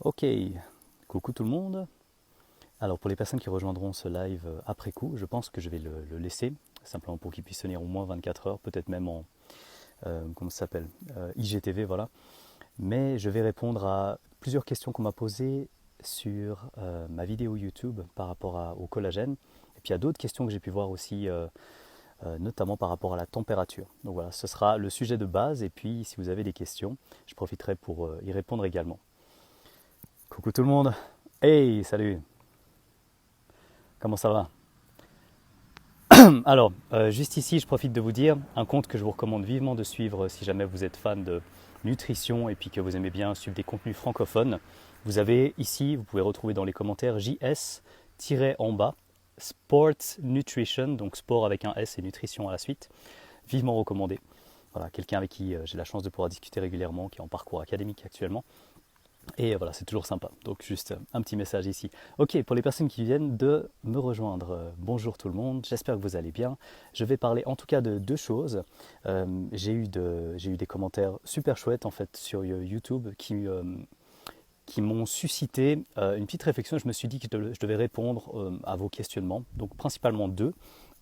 Ok, coucou tout le monde. Alors pour les personnes qui rejoindront ce live après coup, je pense que je vais le laisser, simplement pour qu'il puisse tenir au moins 24 heures, peut-être même en, comment ça s'appelle, IGTV, voilà. Mais je vais répondre à plusieurs questions qu'on m'a posées sur ma vidéo YouTube par rapport au collagène. Et puis il y a d'autres questions que j'ai pu voir aussi, notamment par rapport à la température. Donc voilà, ce sera le sujet de base. Et puis si vous avez des questions, je profiterai pour y répondre également. Coucou tout le monde. Hey, salut. Comment ça va? Alors, juste ici, je profite de vous dire un compte que je vous recommande vivement de suivre si jamais vous êtes fan de nutrition et puis que vous aimez bien suivre des contenus francophones. Vous avez ici, vous pouvez retrouver dans les commentaires JS-en bas, Sport Nutrition, donc sport avec un S et nutrition à la suite. Vivement recommandé. Voilà, quelqu'un avec qui j'ai la chance de pouvoir discuter régulièrement, qui est en parcours académique actuellement. Et voilà, c'est toujours sympa. Donc juste un petit message ici. Ok, pour les personnes qui viennent de me rejoindre, bonjour tout le monde, j'espère que vous allez bien. Je vais parler en tout cas de deux choses. J'ai eu des commentaires super chouettes en fait sur YouTube qui m'ont suscité une petite réflexion. Je me suis dit que je devais répondre à vos questionnements. Donc principalement deux.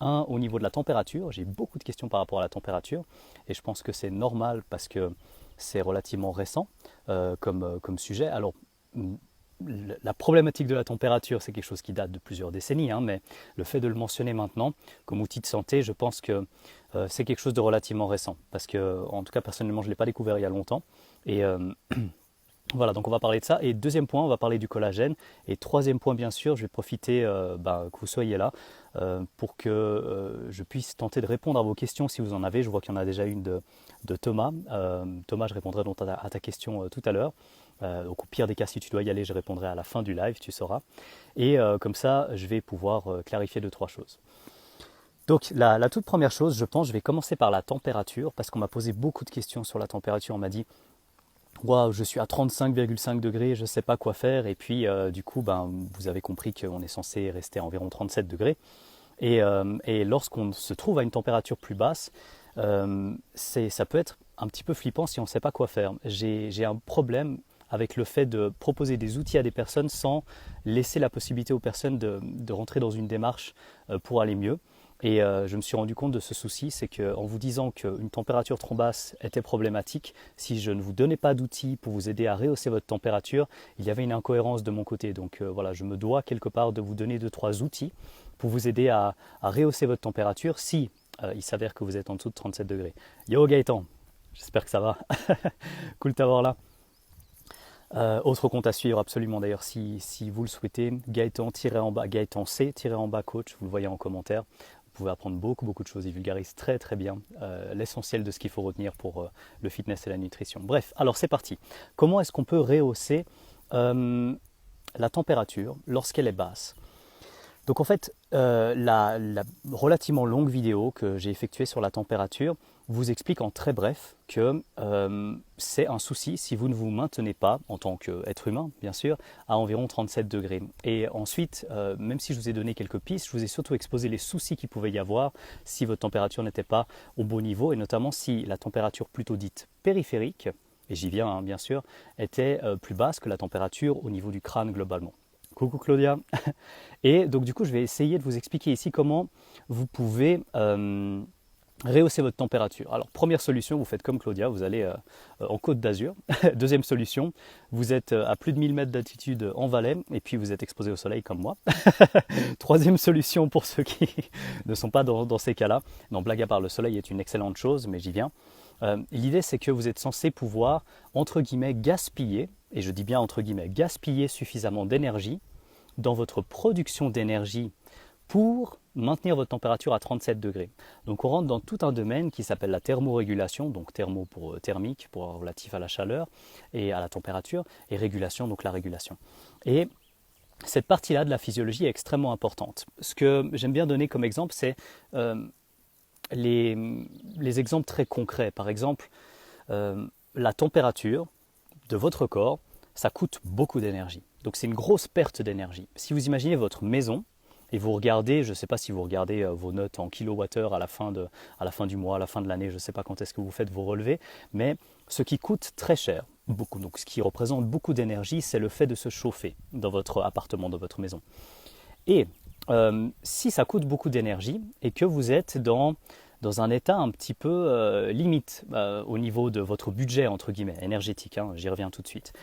Un, au niveau de la température. J'ai beaucoup de questions par rapport à la température. Et je pense que c'est normal parce que c'est relativement récent comme sujet. Alors, la problématique de la température, c'est quelque chose qui date de plusieurs décennies, hein, mais le fait de le mentionner maintenant comme outil de santé, je pense que c'est quelque chose de relativement récent. Parce que, en tout cas, personnellement, je ne l'ai pas découvert il y a longtemps. Et voilà, donc on va parler de ça. Et deuxième point, on va parler du collagène. Et troisième point, bien sûr, je vais profiter que vous soyez là pour que je puisse tenter de répondre à vos questions si vous en avez. Je vois qu'il y en a déjà une de Thomas. Thomas, je répondrai donc à ta question tout à l'heure. Donc au pire des cas, si tu dois y aller, je répondrai à la fin du live, tu sauras. Et comme ça, je vais pouvoir clarifier deux, trois choses. Donc la toute première chose, je pense, je vais commencer par la température parce qu'on m'a posé beaucoup de questions sur la température. On m'a dit waouh, je suis à 35,5 degrés, je ne sais pas quoi faire. Et puis, du coup, vous avez compris qu'on est censé rester à environ 37 degrés. Et lorsqu'on se trouve à une température plus basse, ça peut être un petit peu flippant si on ne sait pas quoi faire. J'ai un problème avec le fait de proposer des outils à des personnes sans laisser la possibilité aux personnes de rentrer dans une démarche pour aller mieux. Et je me suis rendu compte de ce souci, c'est qu'en vous disant qu'une température trop basse était problématique, si je ne vous donnais pas d'outils pour vous aider à rehausser votre température, il y avait une incohérence de mon côté. Donc voilà, je me dois quelque part de vous donner 2-3 outils pour vous aider à rehausser votre température si il s'avère que vous êtes en dessous de 37 degrés. Yo Gaëtan, j'espère que ça va. Cool de t'avoir là. Autre compte à suivre absolument d'ailleurs si vous le souhaitez, Gaëtan-en-bas, Gaëtan C-en-bas coach, vous le voyez en commentaire. Vous pouvez apprendre beaucoup de choses, il vulgarise très très bien l'essentiel de ce qu'il faut retenir pour le fitness et la nutrition. Bref, alors c'est parti. Comment est-ce qu'on peut rehausser la température lorsqu'elle est basse? Donc en fait, la relativement longue vidéo que j'ai effectuée sur la température vous explique en très bref que c'est un souci si vous ne vous maintenez pas, en tant qu'être humain bien sûr, à environ 37 degrés. Et ensuite, même si je vous ai donné quelques pistes, je vous ai surtout exposé les soucis qu'il pouvait y avoir si votre température n'était pas au bon niveau, et notamment si la température plutôt dite périphérique, et j'y viens bien sûr, était plus basse que la température au niveau du crâne globalement. Coucou Claudia. Et donc du coup, je vais essayer de vous expliquer ici comment vous pouvez rehausser votre température. Alors première solution, vous faites comme Claudia, vous allez en Côte d'Azur. Deuxième solution, vous êtes à plus de 1000 mètres d'altitude en Valais et puis vous êtes exposé au soleil comme moi. Troisième solution pour ceux qui ne sont pas dans ces cas-là. Non, blague à part, le soleil est une excellente chose, mais j'y viens. L'idée, c'est que vous êtes censé pouvoir, entre guillemets, gaspiller, et je dis bien entre guillemets, gaspiller suffisamment d'énergie dans votre production d'énergie pour maintenir votre température à 37 degrés. Donc on rentre dans tout un domaine qui s'appelle la thermorégulation, donc thermo pour thermique, pour relatif à la chaleur et à la température, et régulation, donc la régulation. Et cette partie-là de la physiologie est extrêmement importante. Ce que j'aime bien donner comme exemple, c'est les exemples très concrets. Par exemple, la température de votre corps, ça coûte beaucoup d'énergie. Donc c'est une grosse perte d'énergie. Si vous imaginez votre maison et vous regardez, je ne sais pas si vous regardez vos notes en kilowattheure à la fin du mois, à la fin de l'année, je ne sais pas quand est-ce que vous faites vos relevés, mais ce qui coûte très cher beaucoup. Donc ce qui représente beaucoup d'énergie, c'est le fait de se chauffer dans votre appartement, dans votre maison. Et si ça coûte beaucoup d'énergie et que vous êtes dans un état un petit peu limite au niveau de votre budget, entre guillemets, énergétique, hein, j'y reviens tout de suite,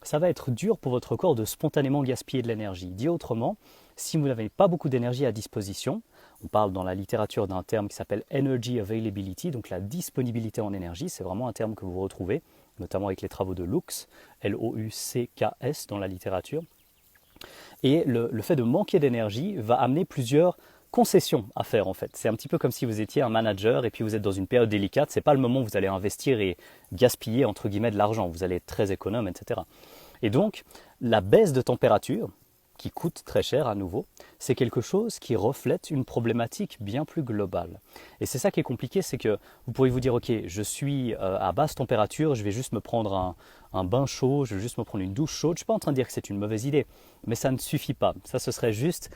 ça va être dur pour votre corps de spontanément gaspiller de l'énergie. Dit autrement, si vous n'avez pas beaucoup d'énergie à disposition, on parle dans la littérature d'un terme qui s'appelle Energy Availability, donc la disponibilité en énergie, c'est vraiment un terme que vous retrouvez, notamment avec les travaux de Lux, L-O-U-C-K-S dans la littérature. Et le fait de manquer d'énergie va amener plusieurs concessions à faire en fait. C'est un petit peu comme si vous étiez un manager et puis vous êtes dans une période délicate, c'est pas le moment où vous allez investir et gaspiller entre guillemets de l'argent, vous allez être très économe, etc. Et donc, la baisse de température, qui coûte très cher à nouveau, c'est quelque chose qui reflète une problématique bien plus globale. Et c'est ça qui est compliqué, c'est que vous pourriez vous dire, ok, je suis à basse température, je vais juste me prendre un bain chaud, je vais juste me prendre une douche chaude. Je ne suis pas en train de dire que c'est une mauvaise idée, mais ça ne suffit pas. Ça, ce serait juste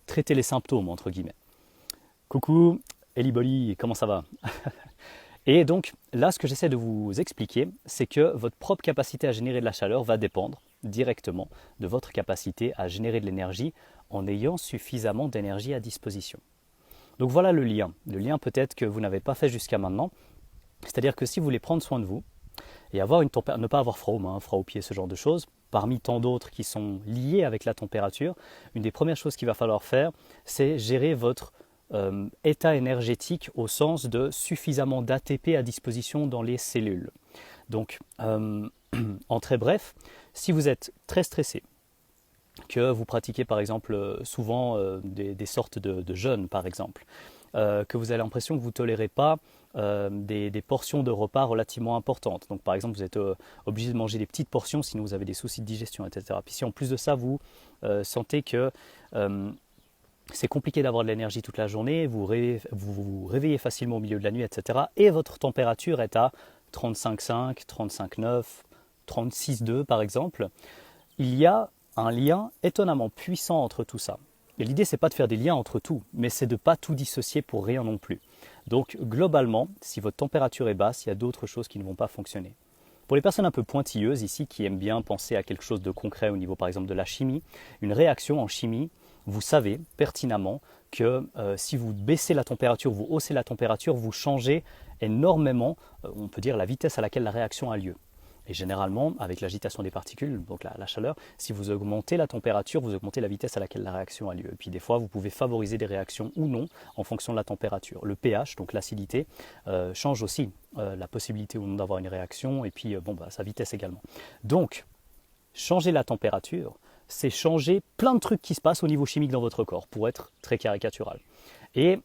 traiter les symptômes, entre guillemets. Coucou, Eliboli, comment ça va? Et donc là, ce que j'essaie de vous expliquer, c'est que votre propre capacité à générer de la chaleur va dépendre directement de votre capacité à générer de l'énergie en ayant suffisamment d'énergie à disposition. Donc voilà le lien. Le lien peut-être que vous n'avez pas fait jusqu'à maintenant. C'est-à-dire que si vous voulez prendre soin de vous et avoir ne pas avoir froid aux mains, froid aux pieds, ce genre de choses, parmi tant d'autres qui sont liées avec la température, une des premières choses qu'il va falloir faire, c'est gérer votre état énergétique au sens de suffisamment d'ATP à disposition dans les cellules. Donc, en très bref, si vous êtes très stressé, que vous pratiquez par exemple souvent des sortes de jeûnes par exemple, que vous avez l'impression que vous ne tolérez pas des portions de repas relativement importantes. Donc par exemple vous êtes obligé de manger des petites portions sinon vous avez des soucis de digestion, etc. Puis si en plus de ça vous sentez que c'est compliqué d'avoir de l'énergie toute la journée, vous vous réveillez facilement au milieu de la nuit, etc. Et votre température est à 35,5, 35,9, 36,2 par exemple, il y a un lien étonnamment puissant entre tout ça. Et l'idée, c'est pas de faire des liens entre tout, mais c'est de ne pas tout dissocier pour rien non plus. Donc globalement, si votre température est basse, il y a d'autres choses qui ne vont pas fonctionner. Pour les personnes un peu pointilleuses ici, qui aiment bien penser à quelque chose de concret au niveau par exemple de la chimie, une réaction en chimie, vous savez pertinemment que si vous baissez la température, vous haussez la température, vous changez énormément, on peut dire, la vitesse à laquelle la réaction a lieu. Et généralement, avec l'agitation des particules, donc la chaleur, si vous augmentez la température, vous augmentez la vitesse à laquelle la réaction a lieu. Et puis des fois, vous pouvez favoriser des réactions ou non en fonction de la température. Le pH, donc l'acidité, change aussi la possibilité ou non d'avoir une réaction et puis sa vitesse également. Donc, changer la température, c'est changer plein de trucs qui se passent au niveau chimique dans votre corps, pour être très caricatural. Et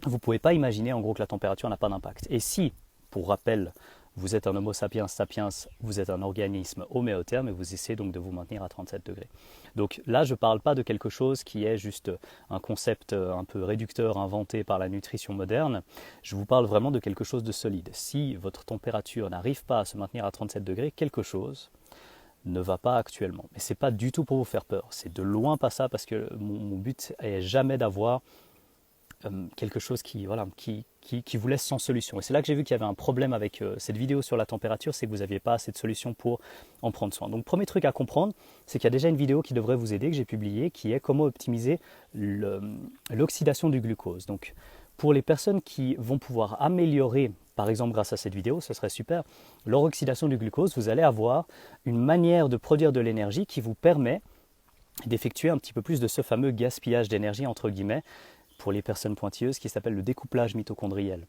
vous ne pouvez pas imaginer en gros que la température n'a pas d'impact. Et si, pour rappel, vous êtes un Homo sapiens sapiens, vous êtes un organisme homéotherme et vous essayez donc de vous maintenir à 37 degrés. Donc là, je ne parle pas de quelque chose qui est juste un concept un peu réducteur inventé par la nutrition moderne. Je vous parle vraiment de quelque chose de solide. Si votre température n'arrive pas à se maintenir à 37 degrés, quelque chose ne va pas actuellement. Mais ce n'est pas du tout pour vous faire peur. C'est de loin pas ça parce que mon but est jamais d'avoir quelque chose qui vous laisse sans solution. Et c'est là que j'ai vu qu'il y avait un problème avec cette vidéo sur la température, c'est que vous n'aviez pas assez de solutions pour en prendre soin. Donc premier truc à comprendre, c'est qu'il y a déjà une vidéo qui devrait vous aider, que j'ai publiée, qui est comment optimiser l'oxydation du glucose. Donc pour les personnes qui vont pouvoir améliorer, par exemple grâce à cette vidéo, ce serait super, leur oxydation du glucose, vous allez avoir une manière de produire de l'énergie qui vous permet d'effectuer un petit peu plus de ce fameux gaspillage d'énergie, entre guillemets, pour les personnes pointilleuses, qui s'appelle le découplage mitochondriel.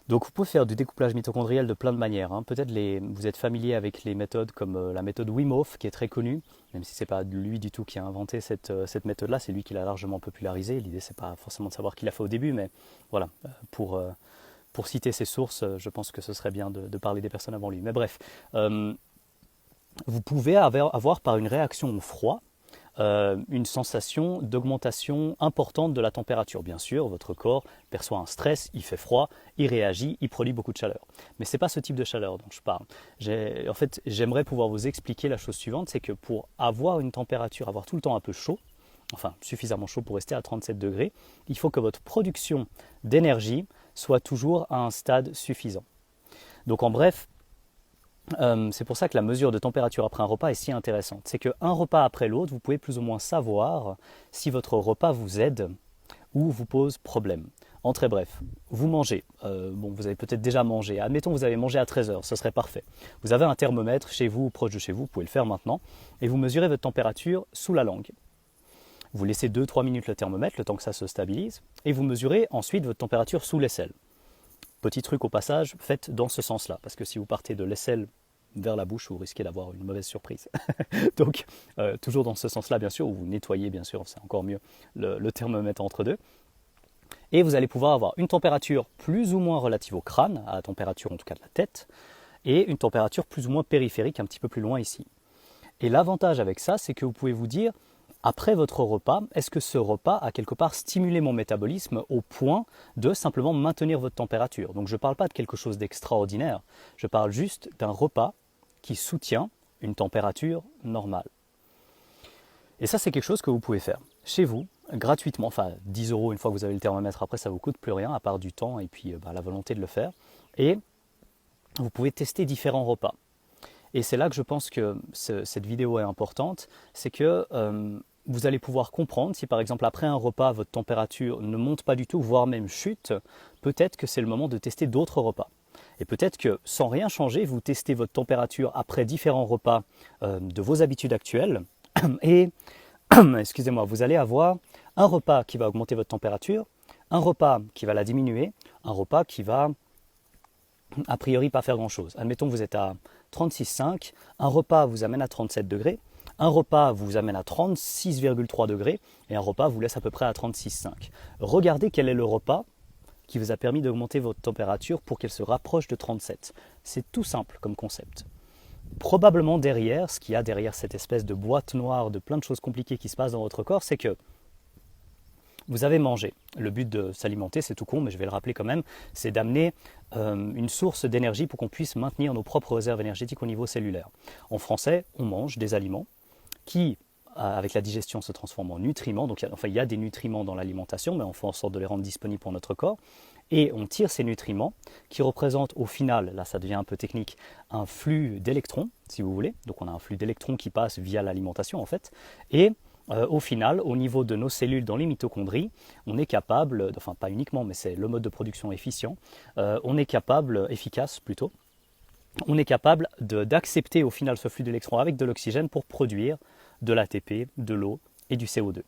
Donc vous pouvez faire du découplage mitochondriel de plein de manières. Peut-être vous êtes familier avec les méthodes comme la méthode Wim Hof, qui est très connue, même si ce n'est pas lui du tout qui a inventé cette méthode-là, c'est lui qui l'a largement popularisée. L'idée, ce n'est pas forcément de savoir qui l'a fait au début, mais voilà, pour citer ses sources, je pense que ce serait bien de parler des personnes avant lui. Mais bref, vous pouvez avoir par une réaction au froid, une sensation d'augmentation importante de la température. Bien sûr, votre corps perçoit un stress, il fait froid, il réagit, il produit beaucoup de chaleur. Mais ce n'est pas ce type de chaleur dont je parle. En fait, j'aimerais pouvoir vous expliquer la chose suivante, c'est que pour avoir une température, avoir tout le temps un peu chaud, enfin suffisamment chaud pour rester à 37 degrés, il faut que votre production d'énergie soit toujours à un stade suffisant. Donc en bref, c'est pour ça que la mesure de température après un repas est si intéressante. C'est qu'un repas après l'autre, vous pouvez plus ou moins savoir si votre repas vous aide ou vous pose problème. En très bref, vous mangez, vous avez peut-être déjà mangé, admettons vous avez mangé à 13 heures, ce serait parfait. Vous avez un thermomètre chez vous ou proche de chez vous, vous pouvez le faire maintenant, et vous mesurez votre température sous la langue. Vous laissez 2-3 minutes le thermomètre, le temps que ça se stabilise, et vous mesurez ensuite votre température sous l'aisselle. Petit truc au passage, faites dans ce sens-là, parce que si vous partez de l'aisselle vers la bouche, vous risquez d'avoir une mauvaise surprise. Donc, toujours dans ce sens-là, bien sûr, ou vous nettoyez, bien sûr, c'est encore mieux, le thermomètre entre deux. Et vous allez pouvoir avoir une température plus ou moins relative au crâne, à la température en tout cas de la tête, et une température plus ou moins périphérique, un petit peu plus loin ici. Et l'avantage avec ça, c'est que vous pouvez vous dire, après votre repas, est-ce que ce repas a quelque part stimulé mon métabolisme au point de simplement maintenir votre température? Donc je ne parle pas de quelque chose d'extraordinaire, je parle juste d'un repas qui soutient une température normale. Et ça, c'est quelque chose que vous pouvez faire chez vous, gratuitement, enfin 10 € une fois que vous avez le thermomètre, après ça ne vous coûte plus rien, à part du temps et puis la volonté de le faire. Et vous pouvez tester différents repas. Et c'est là que je pense que cette vidéo est importante, c'est que vous allez pouvoir comprendre si par exemple après un repas, votre température ne monte pas du tout, voire même chute, peut-être que c'est le moment de tester d'autres repas. Et peut-être que sans rien changer, vous testez votre température après différents repas de vos habitudes actuelles et excusez-moi, vous allez avoir un repas qui va augmenter votre température, un repas qui va la diminuer, un repas qui va a priori pas faire grand-chose. Admettons que vous êtes à 36,5, un repas vous amène à 37 degrés, un repas vous amène à 36,3 degrés et un repas vous laisse à peu près à 36,5. Regardez quel est le repas qui vous a permis d'augmenter votre température pour qu'elle se rapproche de 37. C'est tout simple comme concept. Probablement derrière, ce qu'il y a derrière cette espèce de boîte noire de plein de choses compliquées qui se passent dans votre corps, c'est que vous avez mangé. Le but de s'alimenter, c'est tout con, mais je vais le rappeler quand même, c'est d'amener une source d'énergie pour qu'on puisse maintenir nos propres réserves énergétiques au niveau cellulaire. En français, on mange des aliments qui, avec la digestion, se transforment en nutriments. Donc, il y a des nutriments dans l'alimentation, mais on fait en sorte de les rendre disponibles pour notre corps. Et on tire ces nutriments qui représentent au final, là ça devient un peu technique, un flux d'électrons, si vous voulez. Donc on a un flux d'électrons qui passe via l'alimentation en fait. Et au final, au niveau de nos cellules dans les mitochondries, on est capable, enfin pas uniquement, mais c'est le mode de production efficient, efficace plutôt, on est capable d'accepter au final ce flux d'électrons avec de l'oxygène pour produire de l'ATP, de l'eau et du CO2.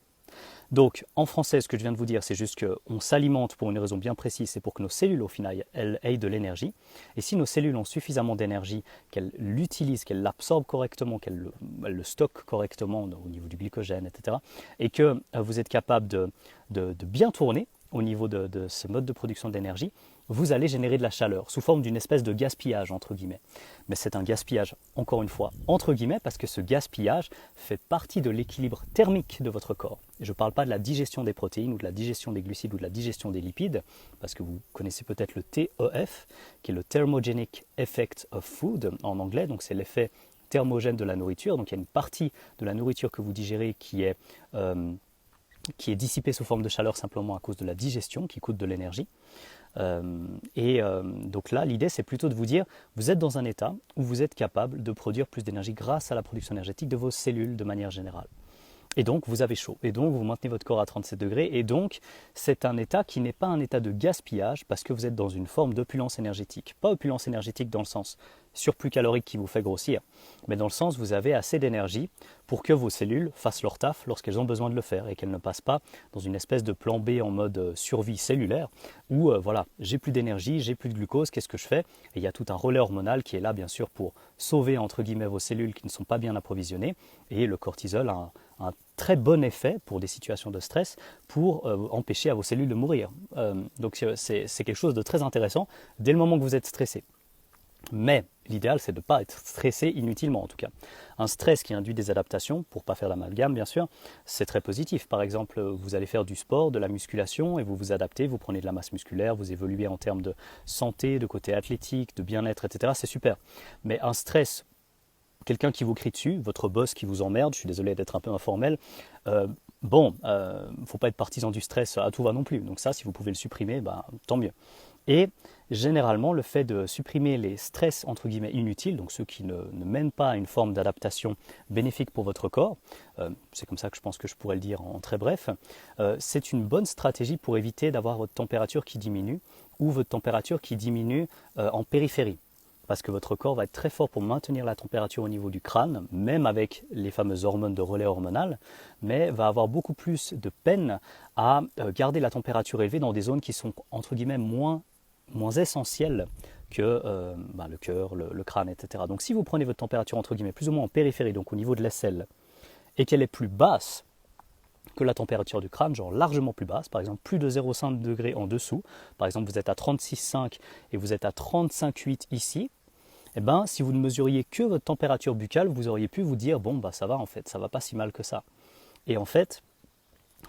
Donc, en français, ce que je viens de vous dire, c'est juste qu'on s'alimente pour une raison bien précise, c'est pour que nos cellules, au final, elles aient de l'énergie. Et si nos cellules ont suffisamment d'énergie, qu'elles l'utilisent, qu'elles l'absorbent correctement, qu'elles le stockent correctement au niveau du glycogène, etc., et que vous êtes capable de bien tourner au niveau de ce mode de production d'énergie, vous allez générer de la chaleur sous forme d'une espèce de gaspillage, entre guillemets. Mais c'est un gaspillage, encore une fois, entre guillemets, parce que ce gaspillage fait partie de l'équilibre thermique de votre corps. Et je ne parle pas de la digestion des protéines ou de la digestion des glucides ou de la digestion des lipides, parce que vous connaissez peut-être le TEF, qui est le Thermogenic Effect of Food en anglais, donc c'est l'effet thermogène de la nourriture. Donc il y a une partie de la nourriture que vous digérez qui est dissipée sous forme de chaleur simplement à cause de la digestion, qui coûte de l'énergie. Donc là, l'idée, c'est plutôt de vous dire, vous êtes dans un état où vous êtes capable de produire plus d'énergie grâce à la production énergétique de vos cellules de manière générale. Et donc, vous avez chaud. Et donc, vous maintenez votre corps à 37 degrés. Et donc, c'est un état qui n'est pas un état de gaspillage parce que vous êtes dans une forme d'opulence énergétique. Pas opulence énergétique dans le sens surplus calorique qui vous fait grossir, mais dans le sens vous avez assez d'énergie pour que vos cellules fassent leur taf lorsqu'elles ont besoin de le faire et qu'elles ne passent pas dans une espèce de plan B en mode survie cellulaire où voilà, j'ai plus d'énergie, j'ai plus de glucose, qu'est-ce que je fais? Et il y a tout un relais hormonal qui est là bien sûr pour sauver entre guillemets vos cellules qui ne sont pas bien approvisionnées, et le cortisol a un très bon effet pour des situations de stress pour empêcher à vos cellules de mourir. Donc c'est quelque chose de très intéressant dès le moment que vous êtes stressé. Mais l'idéal, c'est de ne pas être stressé inutilement en tout cas. Un stress qui induit des adaptations, pour ne pas faire l'amalgame bien sûr, c'est très positif. Par exemple, vous allez faire du sport, de la musculation et vous vous adaptez, vous prenez de la masse musculaire, vous évoluez en termes de santé, de côté athlétique, de bien-être, etc. C'est super. Mais un stress, quelqu'un qui vous crie dessus, votre boss qui vous emmerde, je suis désolé d'être un peu informel, faut pas être partisan du stress à tout va non plus. Donc ça, si vous pouvez le supprimer, tant mieux. Et généralement, le fait de supprimer les stress entre guillemets inutiles, donc ceux qui ne mènent pas à une forme d'adaptation bénéfique pour votre corps, c'est comme ça que je pense que je pourrais le dire en très bref, c'est une bonne stratégie pour éviter d'avoir votre température qui diminue ou votre température qui diminue en périphérie. Parce que votre corps va être très fort pour maintenir la température au niveau du crâne, même avec les fameuses hormones de relais hormonal, mais va avoir beaucoup plus de peine à garder la température élevée dans des zones qui sont entre guillemets moins essentielles que le cœur, le crâne, etc. Donc si vous prenez votre température entre guillemets plus ou moins en périphérie, donc au niveau de l'aisselle, et qu'elle est plus basse que la température du crâne, genre largement plus basse, par exemple plus de 0,5 degrés en dessous, par exemple vous êtes à 36,5 et vous êtes à 35,8 ici, eh ben, si vous ne mesuriez que votre température buccale, vous auriez pu vous dire, bon, bah, ça va en fait, ça va pas si mal que ça. Et en fait,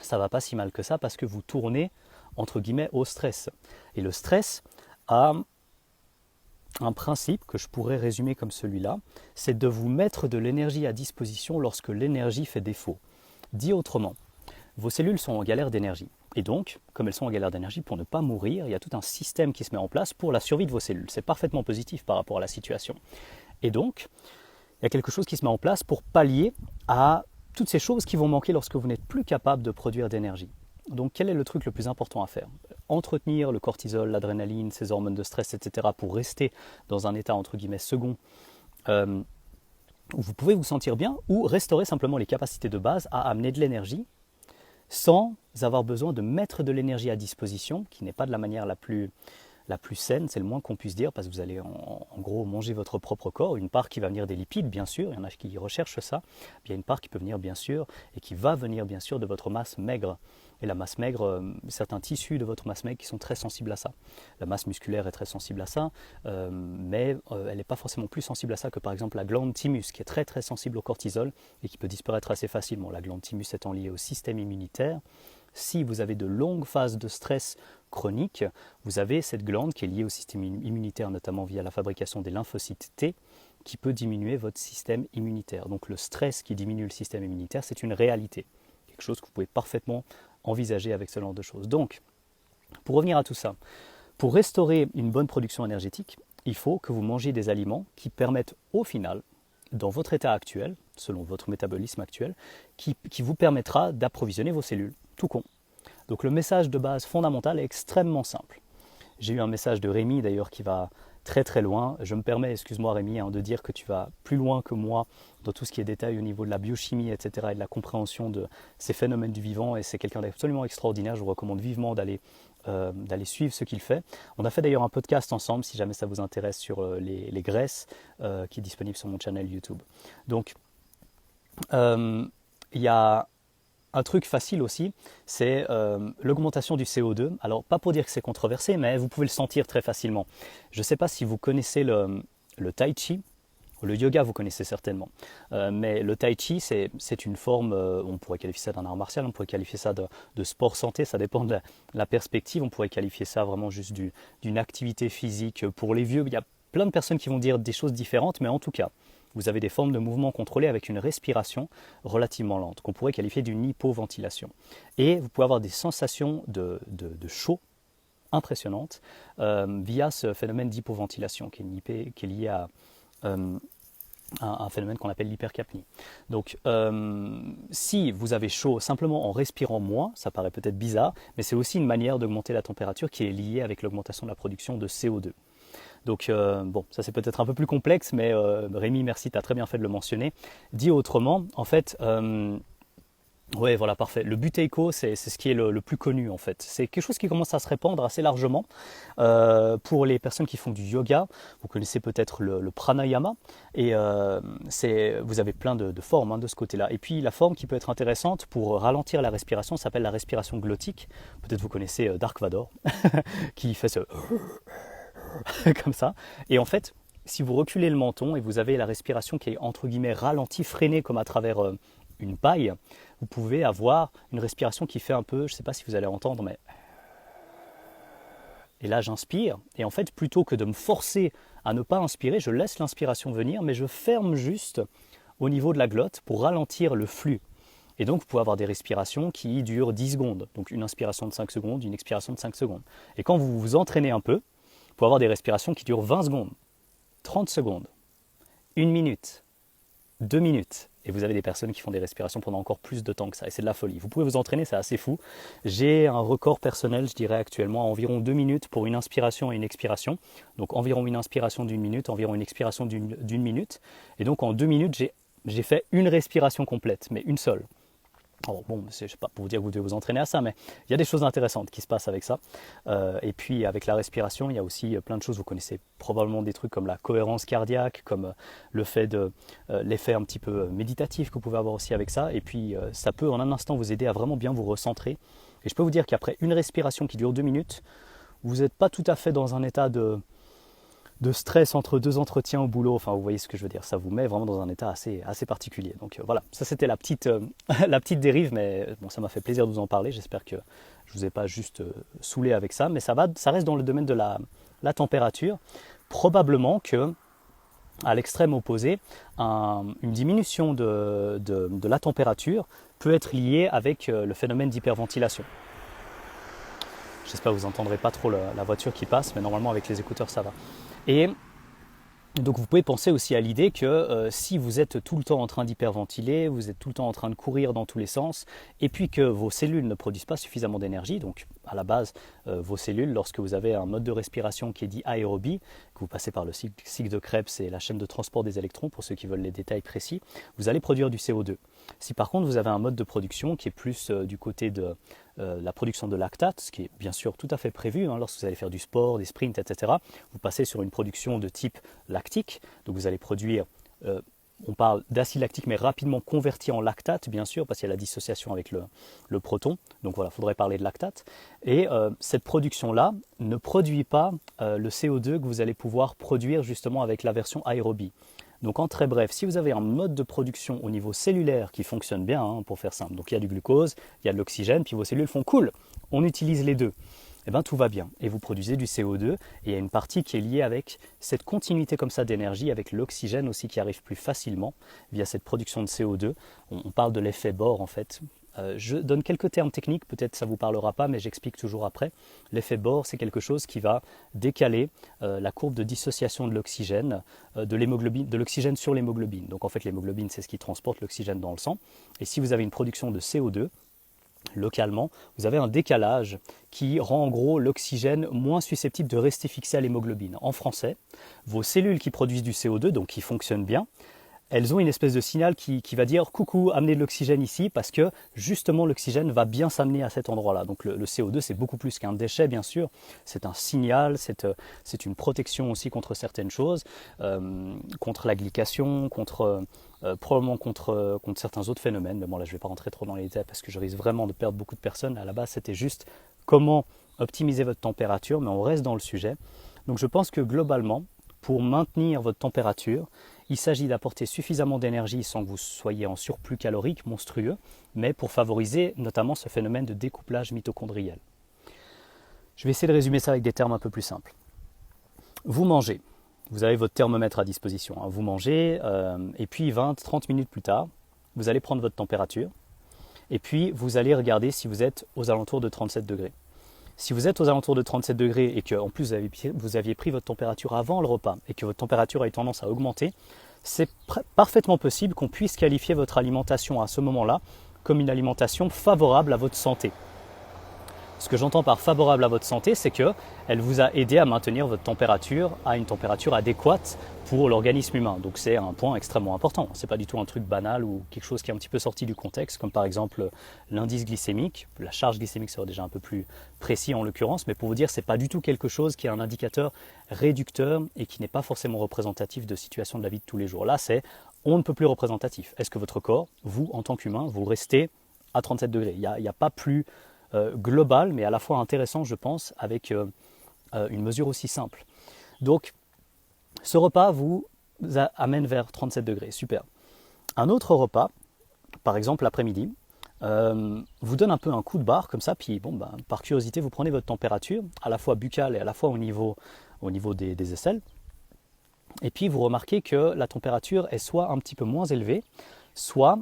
ça va pas si mal que ça parce que vous tournez, entre guillemets, au stress. Et le stress a un principe que je pourrais résumer comme celui-là, c'est de vous mettre de l'énergie à disposition lorsque l'énergie fait défaut. Dit autrement, vos cellules sont en galère d'énergie. Et donc, comme elles sont en galère d'énergie, pour ne pas mourir, il y a tout un système qui se met en place pour la survie de vos cellules. C'est parfaitement positif par rapport à la situation. Et donc, il y a quelque chose qui se met en place pour pallier à toutes ces choses qui vont manquer lorsque vous n'êtes plus capable de produire d'énergie. Donc, quel est le truc le plus important à faire? Entretenir le cortisol, l'adrénaline, ces hormones de stress, etc. pour rester dans un état, entre guillemets, second, où vous pouvez vous sentir bien, ou restaurer simplement les capacités de base à amener de l'énergie sans avoir besoin de mettre de l'énergie à disposition, qui n'est pas de la manière la plus saine, c'est le moins qu'on puisse dire, parce que vous allez en gros manger votre propre corps, une part qui va venir des lipides, bien sûr, il y en a qui recherchent ça, puis il y a une part qui peut venir, bien sûr, et qui va venir, bien sûr, de votre masse maigre. Et la masse maigre, certains tissus de votre masse maigre qui sont très sensibles à ça. La masse musculaire est très sensible à ça, mais elle n'est pas forcément plus sensible à ça que par exemple la glande thymus, qui est très très sensible au cortisol et qui peut disparaître assez facilement. La glande thymus étant liée au système immunitaire. Si vous avez de longues phases de stress chronique, vous avez cette glande qui est liée au système immunitaire, notamment via la fabrication des lymphocytes T, qui peut diminuer votre système immunitaire. Donc le stress qui diminue le système immunitaire, c'est une réalité. Quelque chose que vous pouvez parfaitement envisager avec ce genre de choses. Donc, pour revenir à tout ça, pour restaurer une bonne production énergétique, il faut que vous mangiez des aliments qui permettent au final, dans votre état actuel, selon votre métabolisme actuel, qui vous permettra d'approvisionner vos cellules. Tout con. Donc le message de base fondamental est extrêmement simple. J'ai eu un message de Rémi d'ailleurs qui va très très loin. Je me permets, excuse-moi Rémi, de dire que tu vas plus loin que moi dans tout ce qui est détail au niveau de la biochimie, etc. et de la compréhension de ces phénomènes du vivant, et c'est quelqu'un d'absolument extraordinaire. Je vous recommande vivement d'aller suivre ce qu'il fait. On a fait d'ailleurs un podcast ensemble, si jamais ça vous intéresse, sur les graisses, qui est disponible sur mon channel YouTube. Donc, il y a un truc facile aussi, c'est l'augmentation du CO2. Alors, pas pour dire que c'est controversé, mais vous pouvez le sentir très facilement. Je ne sais pas si vous connaissez le tai chi. Le yoga, vous connaissez certainement. Mais le tai chi, c'est une forme, on pourrait qualifier ça d'un art martial, on pourrait qualifier ça de sport santé, ça dépend de la perspective. On pourrait qualifier ça vraiment juste d'une activité physique. Pour les vieux, il y a plein de personnes qui vont dire des choses différentes, mais en tout cas, vous avez des formes de mouvements contrôlés avec une respiration relativement lente, qu'on pourrait qualifier d'une hypoventilation. Et vous pouvez avoir des sensations de chaud impressionnantes via ce phénomène d'hypoventilation qui est lié à un phénomène qu'on appelle l'hypercapnie. Donc, si vous avez chaud simplement en respirant moins, ça paraît peut-être bizarre, mais c'est aussi une manière d'augmenter la température qui est liée avec l'augmentation de la production de CO2. Donc, bon, ça c'est peut-être un peu plus complexe, mais Rémi, merci, tu as très bien fait de le mentionner. Dit autrement, en fait, ouais, voilà, parfait. Le Buteyko, c'est ce qui est le plus connu, en fait. C'est quelque chose qui commence à se répandre assez largement. Pour les personnes qui font du yoga, vous connaissez peut-être le pranayama, et vous avez plein de formes de ce côté-là. Et puis, la forme qui peut être intéressante pour ralentir la respiration s'appelle la respiration glottique. Peut-être vous connaissez Dark Vador, qui fait ce... comme ça. Et en fait, si vous reculez le menton et vous avez la respiration qui est entre guillemets ralentie, freinée comme à travers une paille, vous pouvez avoir une respiration qui fait un peu, je ne sais pas si vous allez entendre, mais... Et là, j'inspire. Et en fait, plutôt que de me forcer à ne pas inspirer, je laisse l'inspiration venir, mais je ferme juste au niveau de la glotte pour ralentir le flux. Et donc, vous pouvez avoir des respirations qui durent 10 secondes. Donc, une inspiration de 5 secondes, une expiration de 5 secondes. Et quand vous vous entraînez un peu, vous pouvez avoir des respirations qui durent 20 secondes, 30 secondes, 1 minute, 2 minutes. Et vous avez des personnes qui font des respirations pendant encore plus de temps que ça. Et c'est de la folie. Vous pouvez vous entraîner, c'est assez fou. J'ai un record personnel, je dirais actuellement, à environ 2 minutes pour une inspiration et une expiration. Donc environ une inspiration d'1 minute, environ une expiration d'une minute. Et donc en 2 minutes, j'ai fait une respiration complète, mais une seule. Alors bon, je ne sais pas pour vous dire que vous devez vous entraîner à ça, mais il y a des choses intéressantes qui se passent avec ça. Et puis avec la respiration, il y a aussi plein de choses. Vous connaissez probablement des trucs comme la cohérence cardiaque, comme le fait de l'effet un petit peu méditatif que vous pouvez avoir aussi avec ça. Et puis ça peut en un instant vous aider à vraiment bien vous recentrer. Et je peux vous dire qu'après une respiration qui dure 2 minutes, vous n'êtes pas tout à fait dans un état de stress entre 2 entretiens au boulot. Enfin, vous voyez ce que je veux dire. Ça vous met vraiment dans un état assez particulier. Donc voilà, ça c'était la petite la petite dérive, mais bon, ça m'a fait plaisir de vous en parler. J'espère que je ne vous ai pas juste saoulé avec ça, mais ça reste dans le domaine de la température. Probablement que, à l'extrême opposé, une diminution de la température peut être liée avec le phénomène d'hyperventilation. J'espère que vous n'entendrez pas trop la voiture qui passe, mais normalement avec les écouteurs ça va. Et donc vous pouvez penser aussi à l'idée que si vous êtes tout le temps en train d'hyperventiler, vous êtes tout le temps en train de courir dans tous les sens, et puis que vos cellules ne produisent pas suffisamment d'énergie, donc à la base, vos cellules, lorsque vous avez un mode de respiration qui est dit aérobie, que vous passez par le cycle de Krebs et la chaîne de transport des électrons, pour ceux qui veulent les détails précis, vous allez produire du CO2. Si par contre vous avez un mode de production qui est plus du côté de la production de lactate, ce qui est bien sûr tout à fait prévu lorsque vous allez faire du sport, des sprints, etc. Vous passez sur une production de type lactique, donc vous allez produire, on parle d'acide lactique mais rapidement converti en lactate bien sûr parce qu'il y a la dissociation avec le proton, donc voilà, il faudrait parler de lactate. Et cette production-là ne produit pas le CO2 que vous allez pouvoir produire justement avec la version aérobie. Donc en très bref, si vous avez un mode de production au niveau cellulaire qui fonctionne bien, pour faire simple, donc il y a du glucose, il y a de l'oxygène, puis vos cellules font cool, on utilise les deux, et bien tout va bien. Et vous produisez du CO2, et il y a une partie qui est liée avec cette continuité comme ça d'énergie, avec l'oxygène aussi qui arrive plus facilement via cette production de CO2. On parle de l'effet Bohr en fait. Je donne quelques termes techniques, peut-être ça ne vous parlera pas, mais j'explique toujours après. L'effet Bohr, c'est quelque chose qui va décaler la courbe de dissociation de l'oxygène, de l'oxygène sur l'hémoglobine. Donc en fait, l'hémoglobine, c'est ce qui transporte l'oxygène dans le sang. Et si vous avez une production de CO2, localement, vous avez un décalage qui rend en gros l'oxygène moins susceptible de rester fixé à l'hémoglobine. En français, vos cellules qui produisent du CO2, donc qui fonctionnent bien, elles ont une espèce de signal qui va dire « coucou, amenez de l'oxygène ici » parce que justement l'oxygène va bien s'amener à cet endroit-là. Donc le CO2 c'est beaucoup plus qu'un déchet bien sûr, c'est un signal, c'est une protection aussi contre certaines choses, contre la glycation, probablement contre certains autres phénomènes. Mais bon là je ne vais pas rentrer trop dans les détails parce que je risque vraiment de perdre beaucoup de personnes. À la base c'était juste comment optimiser votre température, mais on reste dans le sujet. Donc je pense que globalement, pour maintenir votre température, il s'agit d'apporter suffisamment d'énergie sans que vous soyez en surplus calorique monstrueux, mais pour favoriser notamment ce phénomène de découplage mitochondriel. Je vais essayer de résumer ça avec des termes un peu plus simples. Vous mangez, vous avez votre thermomètre à disposition, vous mangez et puis 20-30 minutes plus tard, vous allez prendre votre température et puis vous allez regarder si vous êtes aux alentours de 37 degrés. Si vous êtes aux alentours de 37 degrés et qu'en plus vous aviez pris votre température avant le repas et que votre température a eu tendance à augmenter, c'est parfaitement possible qu'on puisse qualifier votre alimentation à ce moment-là comme une alimentation favorable à votre santé. Ce que j'entends par favorable à votre santé, c'est qu'elle vous a aidé à maintenir votre température à une température adéquate pour l'organisme humain. Donc c'est un point extrêmement important. Ce n'est pas du tout un truc banal ou quelque chose qui est un petit peu sorti du contexte, comme par exemple l'indice glycémique. La charge glycémique serait déjà un peu plus précis en l'occurrence, mais pour vous dire, ce n'est pas du tout quelque chose qui est un indicateur réducteur et qui n'est pas forcément représentatif de situations de la vie de tous les jours. Là, c'est on ne peut plus représentatif. Est-ce que votre corps, vous, en tant qu'humain, vous restez à 37 degrés? Il n'y a pas plus global, mais à la fois intéressant, je pense, avec une mesure aussi simple. Donc, ce repas vous amène vers 37 degrés, super. Un autre repas, par exemple l'après-midi, vous donne un peu un coup de barre comme ça, puis par curiosité, vous prenez votre température, à la fois buccale et à la fois au niveau des aisselles, et puis vous remarquez que la température est soit un petit peu moins élevée, soit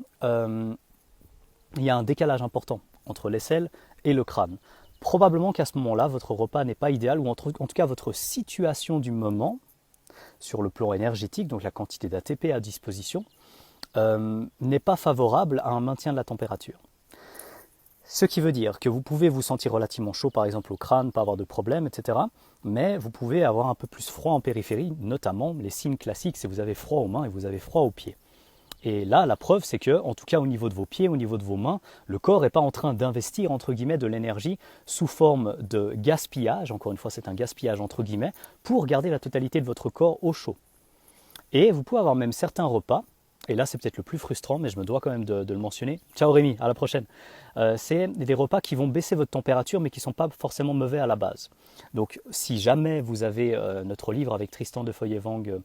il y a un décalage important entre l'aisselle et le crâne. Probablement qu'à ce moment-là, votre repas n'est pas idéal, ou en tout cas votre situation du moment, sur le plan énergétique, donc la quantité d'ATP à disposition, n'est pas favorable à un maintien de la température. Ce qui veut dire que vous pouvez vous sentir relativement chaud, par exemple au crâne, pas avoir de problème, etc. Mais vous pouvez avoir un peu plus froid en périphérie, notamment les signes classiques, c'est que vous avez froid aux mains et vous avez froid aux pieds. Et là, la preuve, c'est que, en tout cas au niveau de vos pieds, au niveau de vos mains, le corps n'est pas en train d'investir, entre guillemets, de l'énergie sous forme de gaspillage, encore une fois c'est un gaspillage entre guillemets, pour garder la totalité de votre corps au chaud. Et vous pouvez avoir même certains repas, et là c'est peut-être le plus frustrant, mais je me dois quand même de le mentionner. Ciao Rémi, à la prochaine. C'est des repas qui vont baisser votre température, mais qui ne sont pas forcément mauvais à la base. Donc si jamais vous avez notre livre avec Tristan de Feuillet-Wang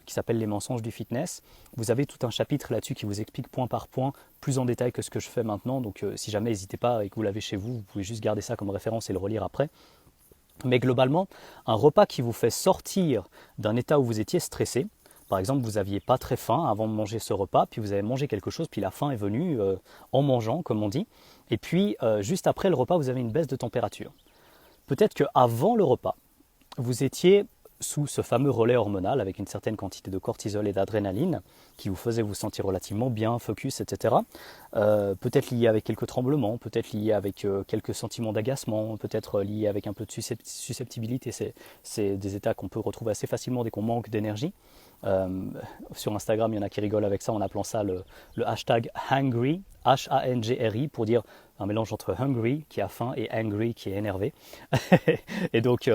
qui s'appelle Les mensonges du fitness, vous avez tout un chapitre là-dessus qui vous explique point par point, plus en détail que ce que je fais maintenant. Donc si jamais n'hésitez pas et que vous l'avez chez vous, vous pouvez juste garder ça comme référence et le relire après. Mais globalement, un repas qui vous fait sortir d'un état où vous étiez stressé, par exemple, vous n'aviez pas très faim avant de manger ce repas, puis vous avez mangé quelque chose, puis la faim est venue en mangeant, comme on dit. Et puis, juste après le repas, vous avez une baisse de température. Peut-être qu'avant le repas, vous étiez sous ce fameux relais hormonal avec une certaine quantité de cortisol et d'adrénaline qui vous faisait vous sentir relativement bien, focus, etc. Peut-être lié avec quelques tremblements, peut-être lié avec quelques sentiments d'agacement, peut-être lié avec un peu de susceptibilité. C'est des états qu'on peut retrouver assez facilement dès qu'on manque d'énergie. Sur Instagram, il y en a qui rigolent avec ça en appelant ça le hashtag hangry, H-A-N-G-R-I, pour dire un mélange entre hungry, qui a faim, et angry, qui est énervé. Et donc,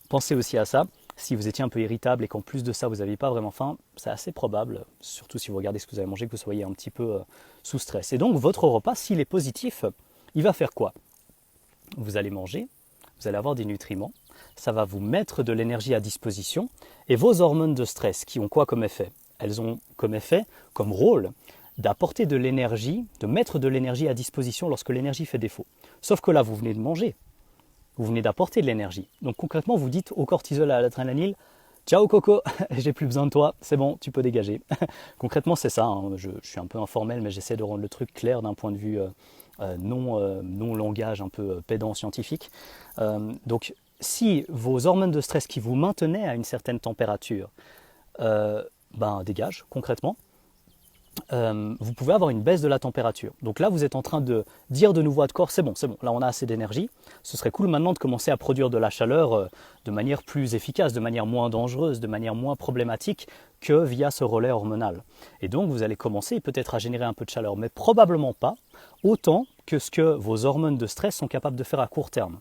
pensez aussi à ça. Si vous étiez un peu irritable et qu'en plus de ça, vous n'aviez pas vraiment faim, c'est assez probable, surtout si vous regardez ce que vous avez mangé, que vous soyez un petit peu sous stress. Et donc, votre repas, s'il est positif, il va faire quoi? Vous allez manger, vous allez avoir des nutriments, ça va vous mettre de l'énergie à disposition, et vos hormones de stress, qui ont quoi comme effet? Elles ont comme effet, comme rôle, d'apporter de l'énergie, de mettre de l'énergie à disposition lorsque l'énergie fait défaut. Sauf que là, vous venez de manger. Vous venez d'apporter de l'énergie. Donc concrètement, vous dites au cortisol et à l'adrénaline, ciao Coco, j'ai plus besoin de toi, c'est bon, tu peux dégager. Concrètement, c'est ça. Hein. Je suis un peu informel, mais j'essaie de rendre le truc clair d'un point de vue non langage, un peu pédant scientifique. Donc, si vos hormones de stress qui vous maintenaient à une certaine température dégagent concrètement, vous pouvez avoir une baisse de la température. Donc là, vous êtes en train de dire de nouveau à votre corps, c'est bon, là on a assez d'énergie, ce serait cool maintenant de commencer à produire de la chaleur de manière plus efficace, de manière moins dangereuse, de manière moins problématique que via ce relais hormonal. Et donc vous allez commencer peut-être à générer un peu de chaleur, mais probablement pas autant que ce que vos hormones de stress sont capables de faire à court terme.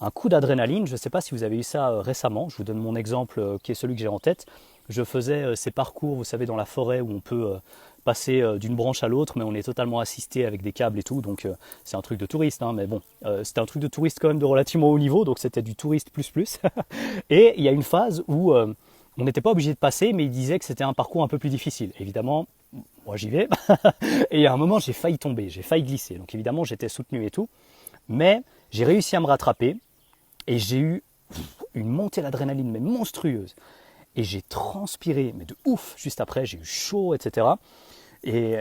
Un coup d'adrénaline, je ne sais pas si vous avez eu ça récemment, je vous donne mon exemple qui est celui que j'ai en tête. Je faisais ces parcours, vous savez, dans la forêt où on peut passer d'une branche à l'autre, mais on est totalement assisté avec des câbles et tout, donc c'est un truc de touriste, hein, mais bon, c'était un truc de touriste quand même de relativement haut niveau, donc c'était du touriste plus. Et il y a une phase où on n'était pas obligé de passer, mais il disait que c'était un parcours un peu plus difficile. Évidemment, moi j'y vais, et il y a un moment j'ai failli tomber, j'ai failli glisser, donc évidemment j'étais soutenu et tout, mais j'ai réussi à me rattraper, et j'ai eu une montée d'adrénaline mais monstrueuse. Et j'ai transpiré, mais de ouf, juste après, j'ai eu chaud, etc. Et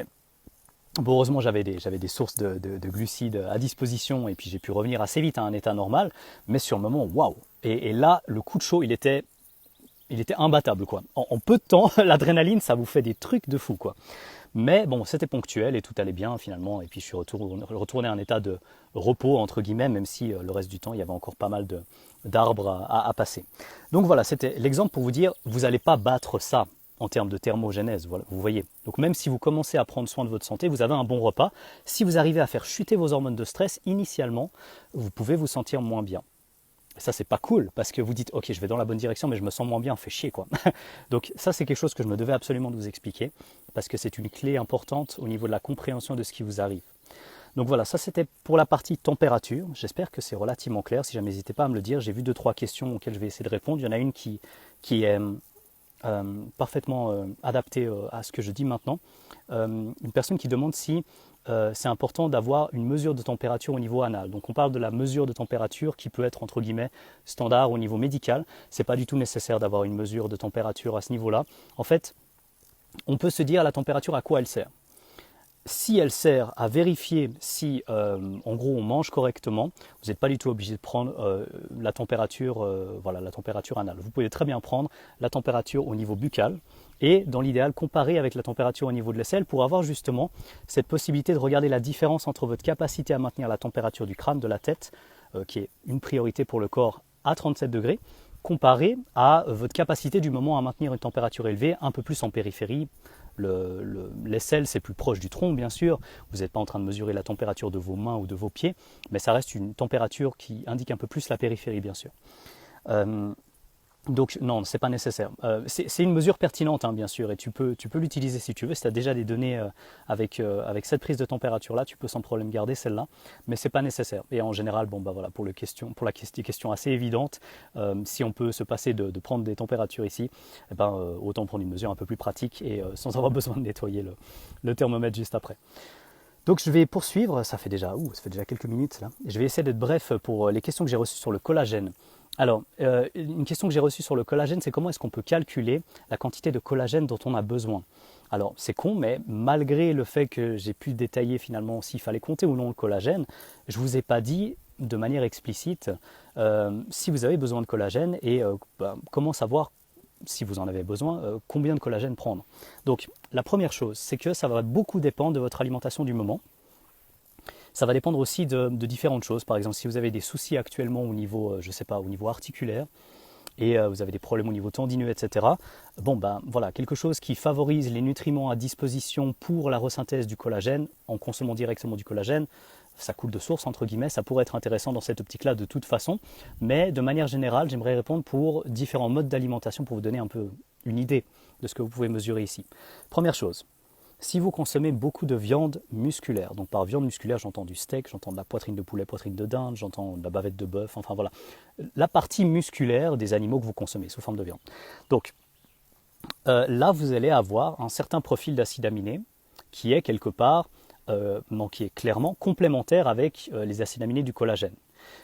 bon, heureusement, j'avais des sources de glucides à disposition, et puis j'ai pu revenir assez vite à un état normal, mais sur le moment, waouh! Et là, le coup de chaud, il était imbattable, quoi. En peu de temps, l'adrénaline, ça vous fait des trucs de fou, quoi. Mais bon, c'était ponctuel et tout allait bien finalement. Et puis je suis retourné à un état de repos, entre guillemets, même si le reste du temps, il y avait encore pas mal d'arbres à passer. Donc voilà, c'était l'exemple pour vous dire, vous n'allez pas battre ça en termes de thermogénèse, voilà, vous voyez. Donc même si vous commencez à prendre soin de votre santé, vous avez un bon repas. Si vous arrivez à faire chuter vos hormones de stress, initialement, vous pouvez vous sentir moins bien. Et ça, c'est pas cool, parce que vous dites, ok, je vais dans la bonne direction, mais je me sens moins bien, fait chier, quoi. Donc ça, c'est quelque chose que je me devais absolument de vous expliquer, parce que c'est une clé importante au niveau de la compréhension de ce qui vous arrive. Donc voilà, ça c'était pour la partie température. J'espère que c'est relativement clair. Si jamais, n'hésitez pas à me le dire. J'ai vu 2-3 questions auxquelles je vais essayer de répondre. Il y en a une qui est parfaitement adaptée à ce que je dis maintenant. Une personne qui demande si c'est important d'avoir une mesure de température au niveau anal. Donc on parle de la mesure de température qui peut être entre guillemets standard au niveau médical. C'est pas du tout nécessaire d'avoir une mesure de température à ce niveau-là. En fait, on peut se dire la température à quoi elle sert. si elle sert à vérifier si, en gros, on mange correctement, vous n'êtes pas du tout obligé de prendre la température, voilà, la température anale. Vous pouvez très bien prendre la température au niveau buccal et, dans l'idéal, comparer avec la température au niveau de l'aisselle pour avoir justement cette possibilité de regarder la différence entre votre capacité à maintenir la température du crâne, de la tête, qui est une priorité pour le corps, à 37 degrés, comparé à votre capacité du moment à maintenir une température élevée, un peu plus en périphérie. L'aisselle, c'est plus proche du tronc, bien sûr. Vous n'êtes pas en train de mesurer la température de vos mains ou de vos pieds, mais ça reste une température qui indique un peu plus la périphérie, bien sûr. Donc non, ce n'est pas nécessaire. C'est une mesure pertinente, hein, bien sûr, et tu peux l'utiliser si tu veux. Si tu as déjà des données avec cette prise de température-là, tu peux sans problème garder celle-là, mais ce n'est pas nécessaire. Et en général, bon, bah, voilà, pour la question assez évidente, si on peut se passer de prendre des températures ici, eh ben, autant prendre une mesure un peu plus pratique et sans avoir besoin de nettoyer le thermomètre juste après. Donc je vais poursuivre, ça fait déjà quelques minutes là. Je vais essayer d'être bref pour les questions que j'ai reçues sur le collagène. Alors, une question que j'ai reçue sur le collagène, c'est comment est-ce qu'on peut calculer la quantité de collagène dont on a besoin. Alors, c'est con, mais malgré le fait que j'ai pu détailler finalement s'il fallait compter ou non le collagène, je ne vous ai pas dit de manière explicite si vous avez besoin de collagène et comment savoir si vous en avez besoin, combien de collagène prendre. Donc, la première chose, c'est que ça va beaucoup dépendre de votre alimentation du moment. Ça va dépendre aussi de différentes choses. Par exemple, si vous avez des soucis actuellement au niveau, je sais pas, au niveau articulaire et vous avez des problèmes au niveau tendineux, etc. Bon, ben voilà, quelque chose qui favorise les nutriments à disposition pour la resynthèse du collagène, en consommant directement du collagène, ça coule de source, entre guillemets, ça pourrait être intéressant dans cette optique-là de toute façon. Mais de manière générale, j'aimerais répondre pour différents modes d'alimentation pour vous donner un peu une idée de ce que vous pouvez mesurer ici. Première chose. Si vous consommez beaucoup de viande musculaire, donc par viande musculaire, j'entends du steak, j'entends de la poitrine de poulet, poitrine de dinde, j'entends de la bavette de bœuf, enfin voilà, la partie musculaire des animaux que vous consommez sous forme de viande. Donc là, vous allez avoir un certain profil d'acide aminé qui est quelque part, qui est clairement complémentaire avec les acides aminés du collagène.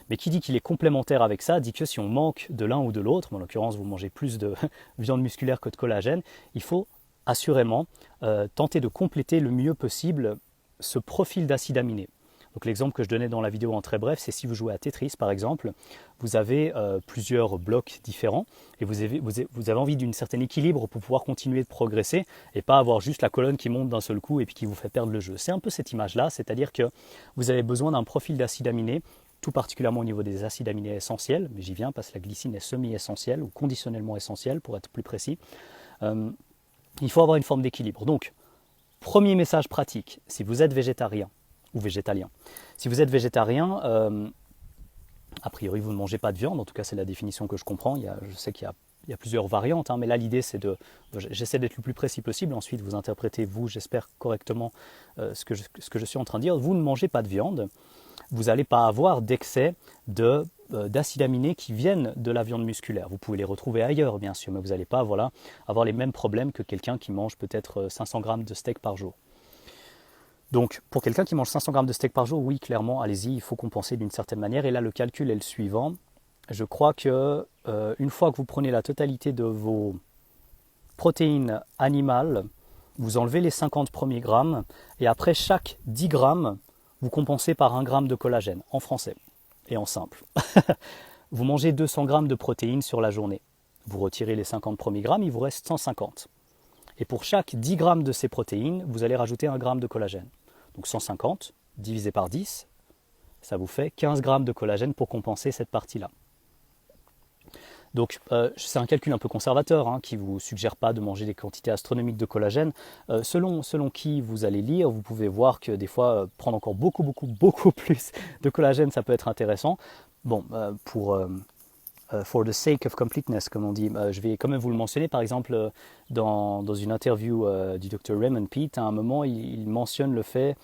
Mais qui dit qu'il est complémentaire avec ça, dit que si on manque de l'un ou de l'autre, en l'occurrence vous mangez plus de viande musculaire que de collagène, il faut assurément tenter de compléter le mieux possible ce profil d'acide aminé. Donc l'exemple que je donnais dans la vidéo en très bref, c'est si vous jouez à Tetris par exemple, vous avez plusieurs blocs différents et vous avez envie d'une certaine équilibre pour pouvoir continuer de progresser et pas avoir juste la colonne qui monte d'un seul coup et puis qui vous fait perdre le jeu. C'est un peu cette image-là, c'est-à-dire que vous avez besoin d'un profil d'acide aminé, tout particulièrement au niveau des acides aminés essentiels, mais j'y viens parce que la glycine est semi-essentielle ou conditionnellement essentielle pour être plus précis. Il faut avoir une forme d'équilibre. Donc, premier message pratique, si vous êtes végétarien ou végétalien. Si vous êtes végétarien, a priori vous ne mangez pas de viande, en tout cas c'est la définition que je comprends. Je sais qu'il y a plusieurs variantes, hein, mais là l'idée c'est j'essaie d'être le plus précis possible, ensuite vous interprétez, vous, j'espère correctement ce que je suis en train de dire. Vous ne mangez pas de viande, vous n'allez pas avoir d'excès d'acides aminés qui viennent de la viande musculaire. Vous pouvez les retrouver ailleurs, bien sûr, mais vous n'allez pas avoir les mêmes problèmes que quelqu'un qui mange peut-être 500 grammes de steak par jour. Donc, pour quelqu'un qui mange 500 grammes de steak par jour, oui, clairement, allez-y, il faut compenser d'une certaine manière. Et là, le calcul est le suivant. Je crois que une fois que vous prenez la totalité de vos protéines animales, vous enlevez les 50 premiers grammes, et après chaque 10 grammes, vous compensez par 1 gramme de collagène, en français et en simple. Vous mangez 200 grammes de protéines sur la journée. Vous retirez les 50 premiers grammes, il vous reste 150. Et pour chaque 10 grammes de ces protéines, vous allez rajouter 1 gramme de collagène. Donc 150 divisé par 10, ça vous fait 15 grammes de collagène pour compenser cette partie-là. Donc c'est un calcul un peu conservateur hein, qui ne vous suggère pas de manger des quantités astronomiques de collagène. Selon qui vous allez lire, vous pouvez voir que des fois prendre encore beaucoup plus de collagène, ça peut être intéressant. Bon, for the sake of completeness, comme on dit, je vais quand même vous le mentionner. Par exemple, dans une interview du Dr Raymond Peat, à un moment, il mentionne le fait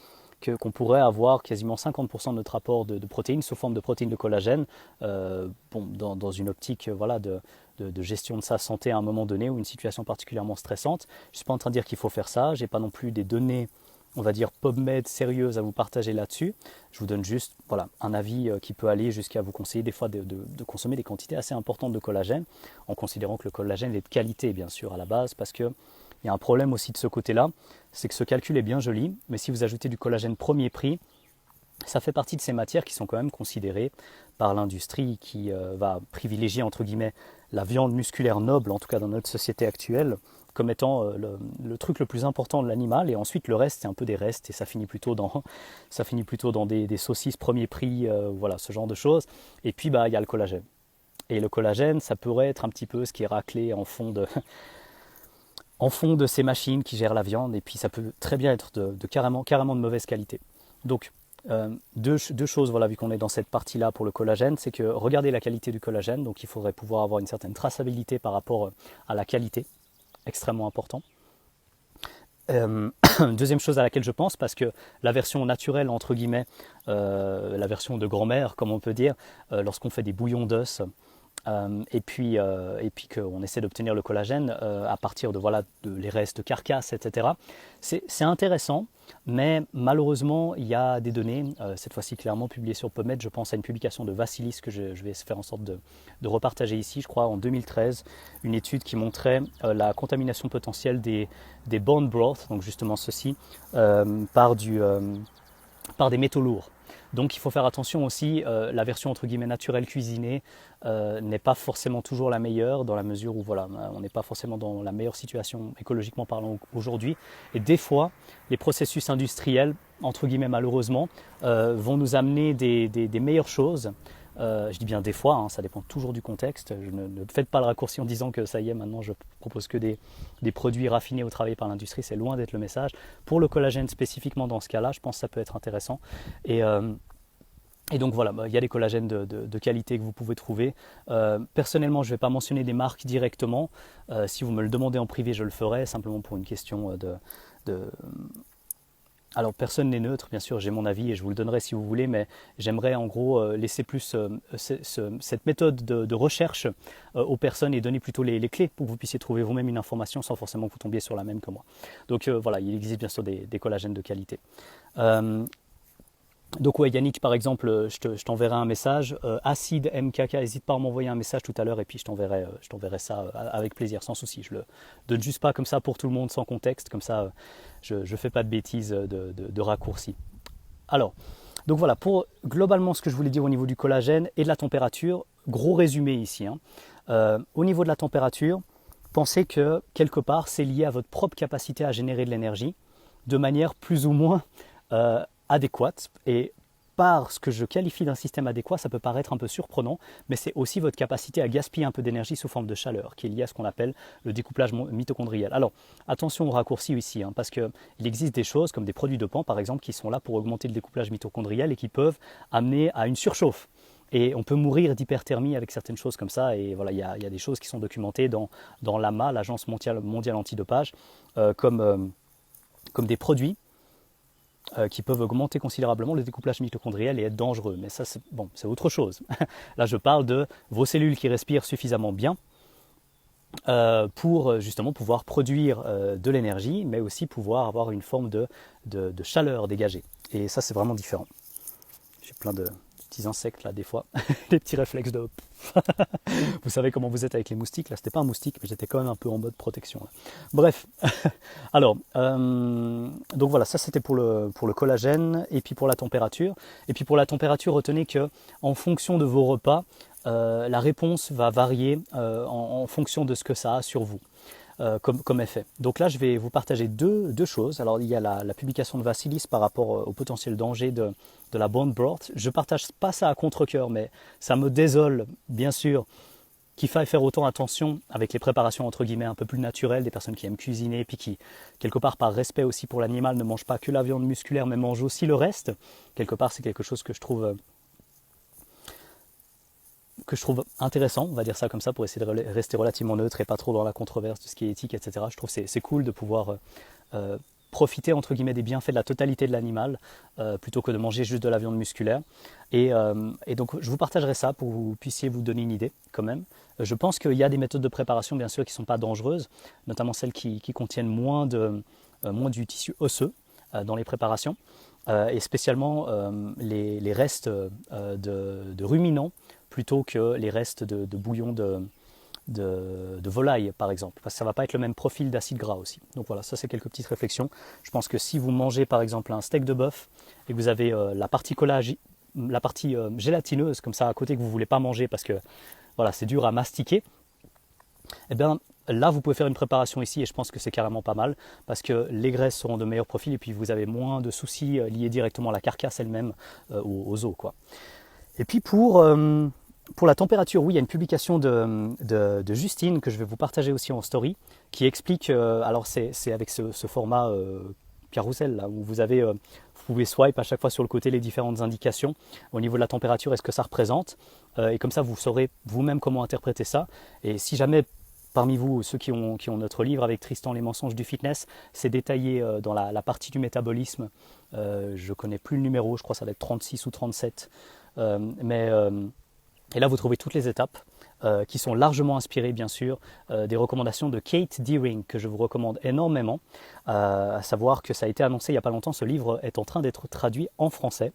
qu'on pourrait avoir quasiment 50% de notre apport de protéines sous forme de protéines de collagène, dans une optique de gestion de sa santé à un moment donné ou une situation particulièrement stressante. Je ne suis pas en train de dire qu'il faut faire ça, je n'ai pas non plus des données, on va dire PubMed sérieuses à vous partager là-dessus. Je vous donne juste un avis qui peut aller jusqu'à vous conseiller des fois de consommer des quantités assez importantes de collagène, en considérant que le collagène est de qualité bien sûr à la base, parce que Il y a un problème aussi de ce côté-là, c'est que ce calcul est bien joli, mais si vous ajoutez du collagène premier prix, ça fait partie de ces matières qui sont quand même considérées par l'industrie qui va privilégier entre guillemets la viande musculaire noble, en tout cas dans notre société actuelle, comme étant le truc le plus important de l'animal, et ensuite le reste c'est un peu des restes et ça finit plutôt dans des saucisses premier prix, voilà, ce genre de choses. Et puis il y a le collagène. Et le collagène, ça pourrait être un petit peu ce qui est raclé en fond de ces machines qui gèrent la viande, et puis ça peut très bien être de carrément de mauvaise qualité. Donc deux choses, voilà, vu qu'on est dans cette partie-là pour le collagène, c'est que regardez la qualité du collagène, donc il faudrait pouvoir avoir une certaine traçabilité par rapport à la qualité, extrêmement important. Deuxième chose à laquelle je pense, parce que la version naturelle, entre guillemets, la version de grand-mère, comme on peut dire, lorsqu'on fait des bouillons d'os, et puis qu'on essaie d'obtenir le collagène à partir de les restes de carcasses, etc. C'est intéressant, mais malheureusement, il y a des données, cette fois-ci clairement publiées sur PubMed. Je pense à une publication de Vassilis que je vais faire en sorte de repartager ici, je crois, en 2013, une étude qui montrait la contamination potentielle des bone broth, donc justement ceci, par des métaux lourds. Donc il faut faire attention aussi, la version entre guillemets naturelle cuisinée n'est pas forcément toujours la meilleure, dans la mesure où voilà, on n'est pas forcément dans la meilleure situation écologiquement parlant aujourd'hui. Et des fois, les processus industriels, entre guillemets malheureusement, vont nous amener des meilleures choses. Je dis bien des fois, hein, ça dépend toujours du contexte. Ne faites pas le raccourci en disant que ça y est, maintenant je propose que des produits raffinés ou travaillés par l'industrie. C'est loin d'être le message. Pour le collagène spécifiquement dans ce cas-là, je pense que ça peut être intéressant. Et donc voilà, il y a des collagènes de qualité que vous pouvez trouver. Personnellement, je ne vais pas mentionner des marques directement. Si vous me le demandez en privé, je le ferai, simplement pour une question Alors personne n'est neutre, bien sûr, j'ai mon avis et je vous le donnerai si vous voulez, mais j'aimerais en gros laisser plus cette méthode de recherche aux personnes et donner plutôt les clés pour que vous puissiez trouver vous-même une information sans forcément que vous tombiez sur la même que moi. Donc voilà, il existe bien sûr des collagènes de qualité. Donc ouais, Yannick, par exemple, je t'enverrai un message. Acide MKK, n'hésite pas à m'envoyer un message tout à l'heure et puis je t'enverrai ça avec plaisir, sans souci. Je le donne juste pas comme ça pour tout le monde, sans contexte, comme ça je fais pas de bêtises de raccourcis. Alors, donc voilà, pour globalement ce que je voulais dire au niveau du collagène et de la température, gros résumé ici. Au niveau de la température, pensez que quelque part c'est lié à votre propre capacité à générer de l'énergie de manière plus ou moins adéquate, et par ce que je qualifie d'un système adéquat, ça peut paraître un peu surprenant, mais c'est aussi votre capacité à gaspiller un peu d'énergie sous forme de chaleur, qui est liée à ce qu'on appelle le découplage mitochondrial. Alors, attention aux raccourcis ici, parce qu'il existe des choses comme des produits dopants, par exemple, qui sont là pour augmenter le découplage mitochondrial et qui peuvent amener à une surchauffe. Et on peut mourir d'hyperthermie avec certaines choses comme ça, et voilà, il y a des choses qui sont documentées dans l'AMA, l'Agence mondiale antidopage, comme des produits qui peuvent augmenter considérablement le découplage mitochondrial et être dangereux. Mais ça, c'est autre chose. Là, je parle de vos cellules qui respirent suffisamment bien pour justement pouvoir produire de l'énergie, mais aussi pouvoir avoir une forme de chaleur dégagée. Et ça, c'est vraiment différent. J'ai plein de petits insectes là, des fois, des petits réflexes de... Vous savez comment vous êtes avec les moustiques, là c'était pas un moustique, mais j'étais quand même un peu en mode protection. Là. Bref, alors, donc voilà, ça c'était pour le collagène, et puis pour la température. Et puis pour la température, retenez que en fonction de vos repas, la réponse va varier en fonction de ce que ça a sur vous. Comme effet. Donc là, je vais vous partager deux choses. Alors, il y a la publication de Vassilis par rapport au potentiel danger de la bone broth. Je ne partage pas ça à contre-cœur, mais ça me désole, bien sûr, qu'il faille faire autant attention avec les préparations, entre guillemets, un peu plus naturelles, des personnes qui aiment cuisiner, puis qui, quelque part, par respect aussi pour l'animal, ne mangent pas que la viande musculaire, mais mangent aussi le reste. Quelque part, c'est quelque chose que je trouve intéressant, on va dire ça comme ça, pour essayer de rester relativement neutre et pas trop dans la controverse de ce qui est éthique, etc. Je trouve que c'est cool de pouvoir profiter, entre guillemets, des bienfaits de la totalité de l'animal, plutôt que de manger juste de la viande musculaire. Et donc, je vous partagerai ça pour que vous puissiez vous donner une idée, quand même. Je pense qu'il y a des méthodes de préparation, bien sûr, qui ne sont pas dangereuses, notamment celles qui contiennent moins du tissu osseux dans les préparations, et spécialement les restes de ruminants, plutôt que les restes de bouillon de volaille par exemple, parce que ça ne va pas être le même profil d'acide gras aussi. Donc voilà, ça c'est quelques petites réflexions. Je pense que si vous mangez par exemple un steak de bœuf et que vous avez la partie gélatineuse comme ça à côté que vous ne voulez pas manger parce que voilà, c'est dur à mastiquer, eh bien là vous pouvez faire une préparation ici et je pense que c'est carrément pas mal parce que les graisses seront de meilleurs profils et puis vous avez moins de soucis liés directement à la carcasse elle-même, aux os quoi. Et puis pour la température, oui, il y a une publication de Justine que je vais vous partager aussi en story qui explique, alors c'est avec ce format carrousel là, où vous pouvez swipe à chaque fois sur le côté les différentes indications au niveau de la température et ce que ça représente. Et comme ça, vous saurez vous-même comment interpréter ça. Et si jamais parmi vous, ceux qui ont notre livre avec Tristan, Les mensonges du fitness, c'est détaillé dans la partie du métabolisme. Je ne connais plus le numéro, je crois que ça va être 36 ou 37. Et là, vous trouvez toutes les étapes qui sont largement inspirées, bien sûr, des recommandations de Kate Deering, que je vous recommande énormément. À savoir que ça a été annoncé il n'y a pas longtemps, ce livre est en train d'être traduit en français.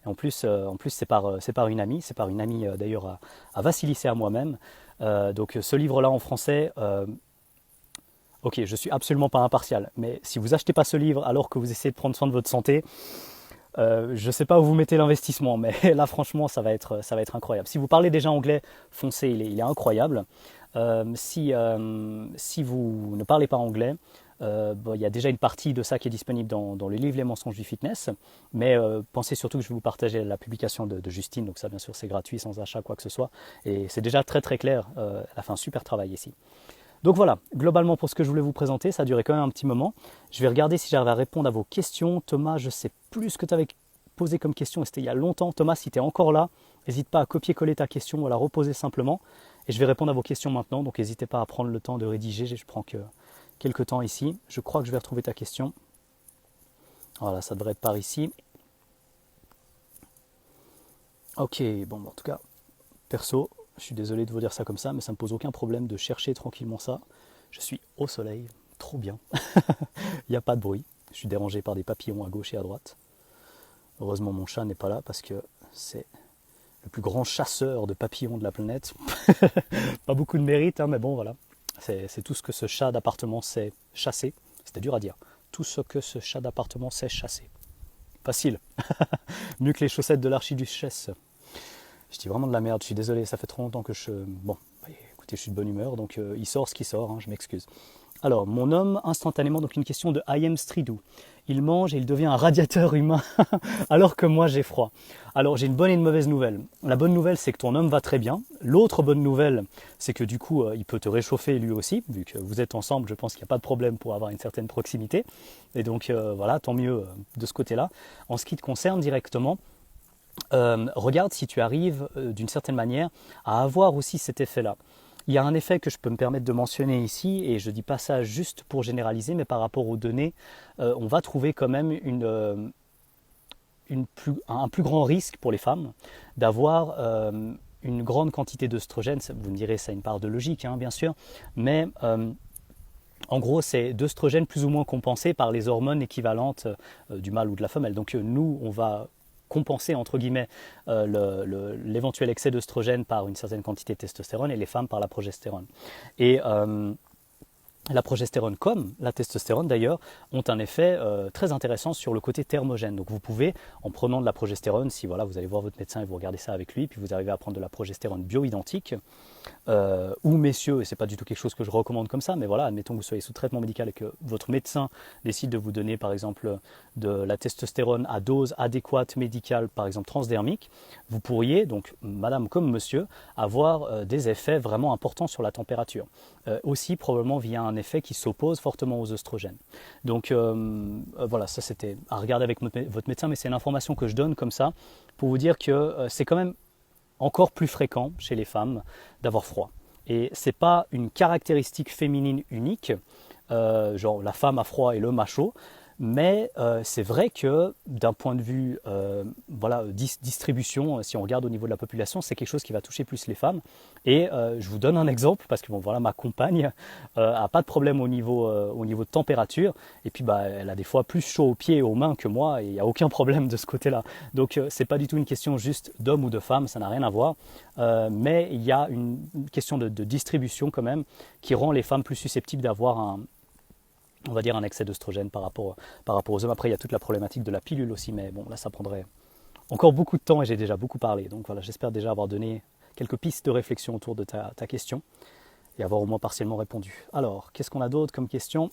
Et en plus c'est par une amie, d'ailleurs à Vassilis et à moi-même. Donc ce livre-là en français... ok, je suis absolument pas impartial, mais si vous achetez pas ce livre alors que vous essayez de prendre soin de votre santé, je ne sais pas où vous mettez l'investissement, mais là franchement ça va être incroyable. Si vous parlez déjà anglais, foncez, il est incroyable. Si vous ne parlez pas anglais, il y a déjà une partie de ça qui est disponible dans le livre Les mensonges du fitness, mais pensez surtout que je vais vous partager la publication de Justine, donc ça bien sûr c'est gratuit, sans achat, quoi que ce soit, et c'est déjà très très clair, elle a fait un super travail ici. Donc voilà, globalement pour ce que je voulais vous présenter, ça a duré quand même un petit moment. Je vais regarder si j'arrive à répondre à vos questions. Thomas, je ne sais plus ce que tu avais posé comme question, c'était il y a longtemps. Thomas, si tu es encore là, n'hésite pas à copier-coller ta question ou à la reposer simplement. Et je vais répondre à vos questions maintenant, donc n'hésitez pas à prendre le temps de rédiger. Je prends que quelques temps ici. Je crois que je vais retrouver ta question. Voilà, ça devrait être par ici. Ok, bon, en tout cas, perso... Je suis désolé de vous dire ça comme ça, mais ça ne me pose aucun problème de chercher tranquillement ça. Je suis au soleil, trop bien. Il n'y a pas de bruit. Je suis dérangé par des papillons à gauche et à droite. Heureusement, mon chat n'est pas là parce que c'est le plus grand chasseur de papillons de la planète. Pas beaucoup de mérite, hein, mais bon, voilà. C'est tout ce que ce chat d'appartement sait chasser. C'était dur à dire. Tout ce que ce chat d'appartement sait chasser. Facile. Mieux que les chaussettes de l'archiduchesse. Je dis vraiment de la merde, je suis désolé, ça fait trop longtemps que Bon, écoutez, je suis de bonne humeur, donc il sort ce qui sort, hein, je m'excuse. Alors, mon homme, instantanément, donc une question de I am Stridou. Il mange et il devient un radiateur humain, alors que moi j'ai froid. Alors, j'ai une bonne et une mauvaise nouvelle. La bonne nouvelle, c'est que ton homme va très bien. L'autre bonne nouvelle, c'est que du coup, il peut te réchauffer lui aussi, vu que vous êtes ensemble, je pense qu'il n'y a pas de problème pour avoir une certaine proximité. Et donc, voilà, tant mieux de ce côté-là. En ce qui te concerne directement, regarde si tu arrives d'une certaine manière à avoir aussi cet effet-là. Il y a un effet que je peux me permettre de mentionner ici, et je ne dis pas ça juste pour généraliser, mais par rapport aux données, on va trouver quand même un plus grand risque pour les femmes d'avoir une grande quantité d'œstrogène. Vous me direz, ça a une part de logique, hein, bien sûr, mais en gros, c'est d'œstrogène plus ou moins compensé par les hormones équivalentes du mâle ou de la femelle. Donc nous, on va compenser entre guillemets l'éventuel excès d'œstrogène par une certaine quantité de testostérone et les femmes par la progestérone. Et la progestérone comme la testostérone d'ailleurs ont un effet très intéressant sur le côté thermogène. Donc vous pouvez, en prenant de la progestérone, si voilà, vous allez voir votre médecin et vous regardez ça avec lui, puis vous arrivez à prendre de la progestérone bioidentique, ou messieurs, et c'est pas du tout quelque chose que je recommande comme ça, mais voilà, admettons que vous soyez sous traitement médical et que votre médecin décide de vous donner par exemple de la testostérone à dose adéquate médicale, par exemple transdermique, vous pourriez, donc madame comme monsieur, avoir des effets vraiment importants sur la température. Aussi probablement via un effet qui s'oppose fortement aux œstrogènes. Donc voilà, ça c'était à regarder avec votre médecin, mais c'est une information que je donne comme ça pour vous dire que c'est quand même encore plus fréquent chez les femmes d'avoir froid. Et c'est pas une caractéristique féminine unique, genre la femme a froid et l'homme a chaud, Mais c'est vrai que d'un point de vue distribution, si on regarde au niveau de la population, c'est quelque chose qui va toucher plus les femmes. Et je vous donne un exemple, parce que ma compagne a pas de problème au niveau de température, et puis elle a des fois plus chaud aux pieds et aux mains que moi, et il n'y a aucun problème de ce côté-là. Donc c'est pas du tout une question juste d'homme ou de femme, ça n'a rien à voir, mais il y a une question de distribution quand même, qui rend les femmes plus susceptibles d'avoir un excès d'œstrogène par rapport aux hommes. Après, il y a toute la problématique de la pilule aussi, mais bon, là, ça prendrait encore beaucoup de temps et j'ai déjà beaucoup parlé. Donc voilà, j'espère déjà avoir donné quelques pistes de réflexion autour de ta question et avoir au moins partiellement répondu. Alors, qu'est-ce qu'on a d'autre comme question?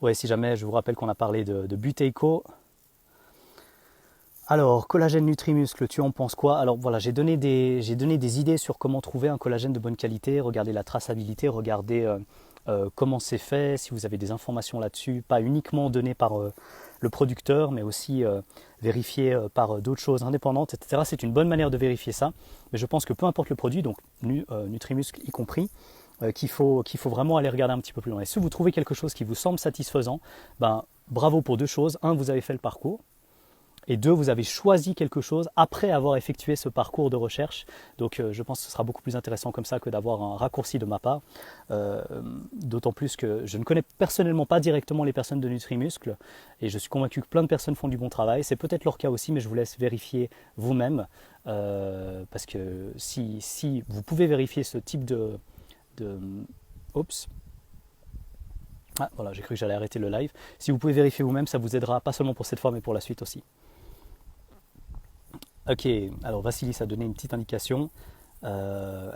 Ouais, si jamais, je vous rappelle qu'on a parlé de Buteyko. Alors, collagène Nutrimuscle, tu en penses quoi? Alors voilà, j'ai donné des idées sur comment trouver un collagène de bonne qualité, regarder la traçabilité, regarder comment c'est fait, si vous avez des informations là-dessus, pas uniquement données par le producteur, mais aussi vérifiées par d'autres choses indépendantes, etc. C'est une bonne manière de vérifier ça, mais je pense que peu importe le produit, donc Nutrimuscle y compris, qu'il faut vraiment aller regarder un petit peu plus loin. Et si vous trouvez quelque chose qui vous semble satisfaisant, bravo pour deux choses. Un, vous avez fait le parcours. Et deux, vous avez choisi quelque chose après avoir effectué ce parcours de recherche. Donc je pense que ce sera beaucoup plus intéressant comme ça que d'avoir un raccourci de ma part. D'autant plus que je ne connais personnellement pas directement les personnes de Nutrimuscle. Et je suis convaincu que plein de personnes font du bon travail. C'est peut-être leur cas aussi, mais je vous laisse vérifier vous-même. Parce que si vous pouvez vérifier ce type de... Oups. Ah, voilà, j'ai cru que j'allais arrêter le live. Si vous pouvez vérifier vous-même, ça vous aidera pas seulement pour cette fois, mais pour la suite aussi. Ok, alors Vassilis a donné une petite indication. Je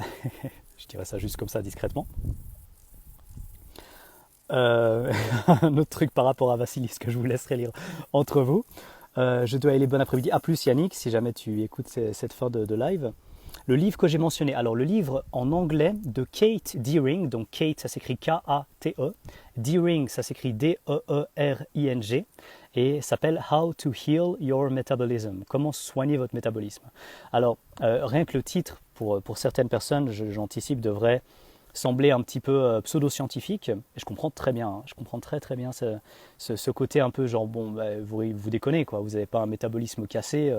dirais ça juste comme ça, discrètement. Un autre truc par rapport à Vassilis que je vous laisserai lire entre vous. Je dois aller, bon après-midi. À plus Yannick, si jamais tu écoutes cette fin de live. Le livre que j'ai mentionné, alors le livre en anglais de Kate Deering, donc Kate ça s'écrit K-A-T-E, Deering ça s'écrit D-E-E-R-I-N-G, et s'appelle How to Heal Your Metabolism, comment soigner votre métabolisme. Alors rien que le titre, pour certaines personnes, j'anticipe, devrait sembler un petit peu pseudo-scientifique, et je comprends très bien, je comprends très bien ce côté un peu genre, vous déconnez quoi, vous n'avez pas un métabolisme cassé,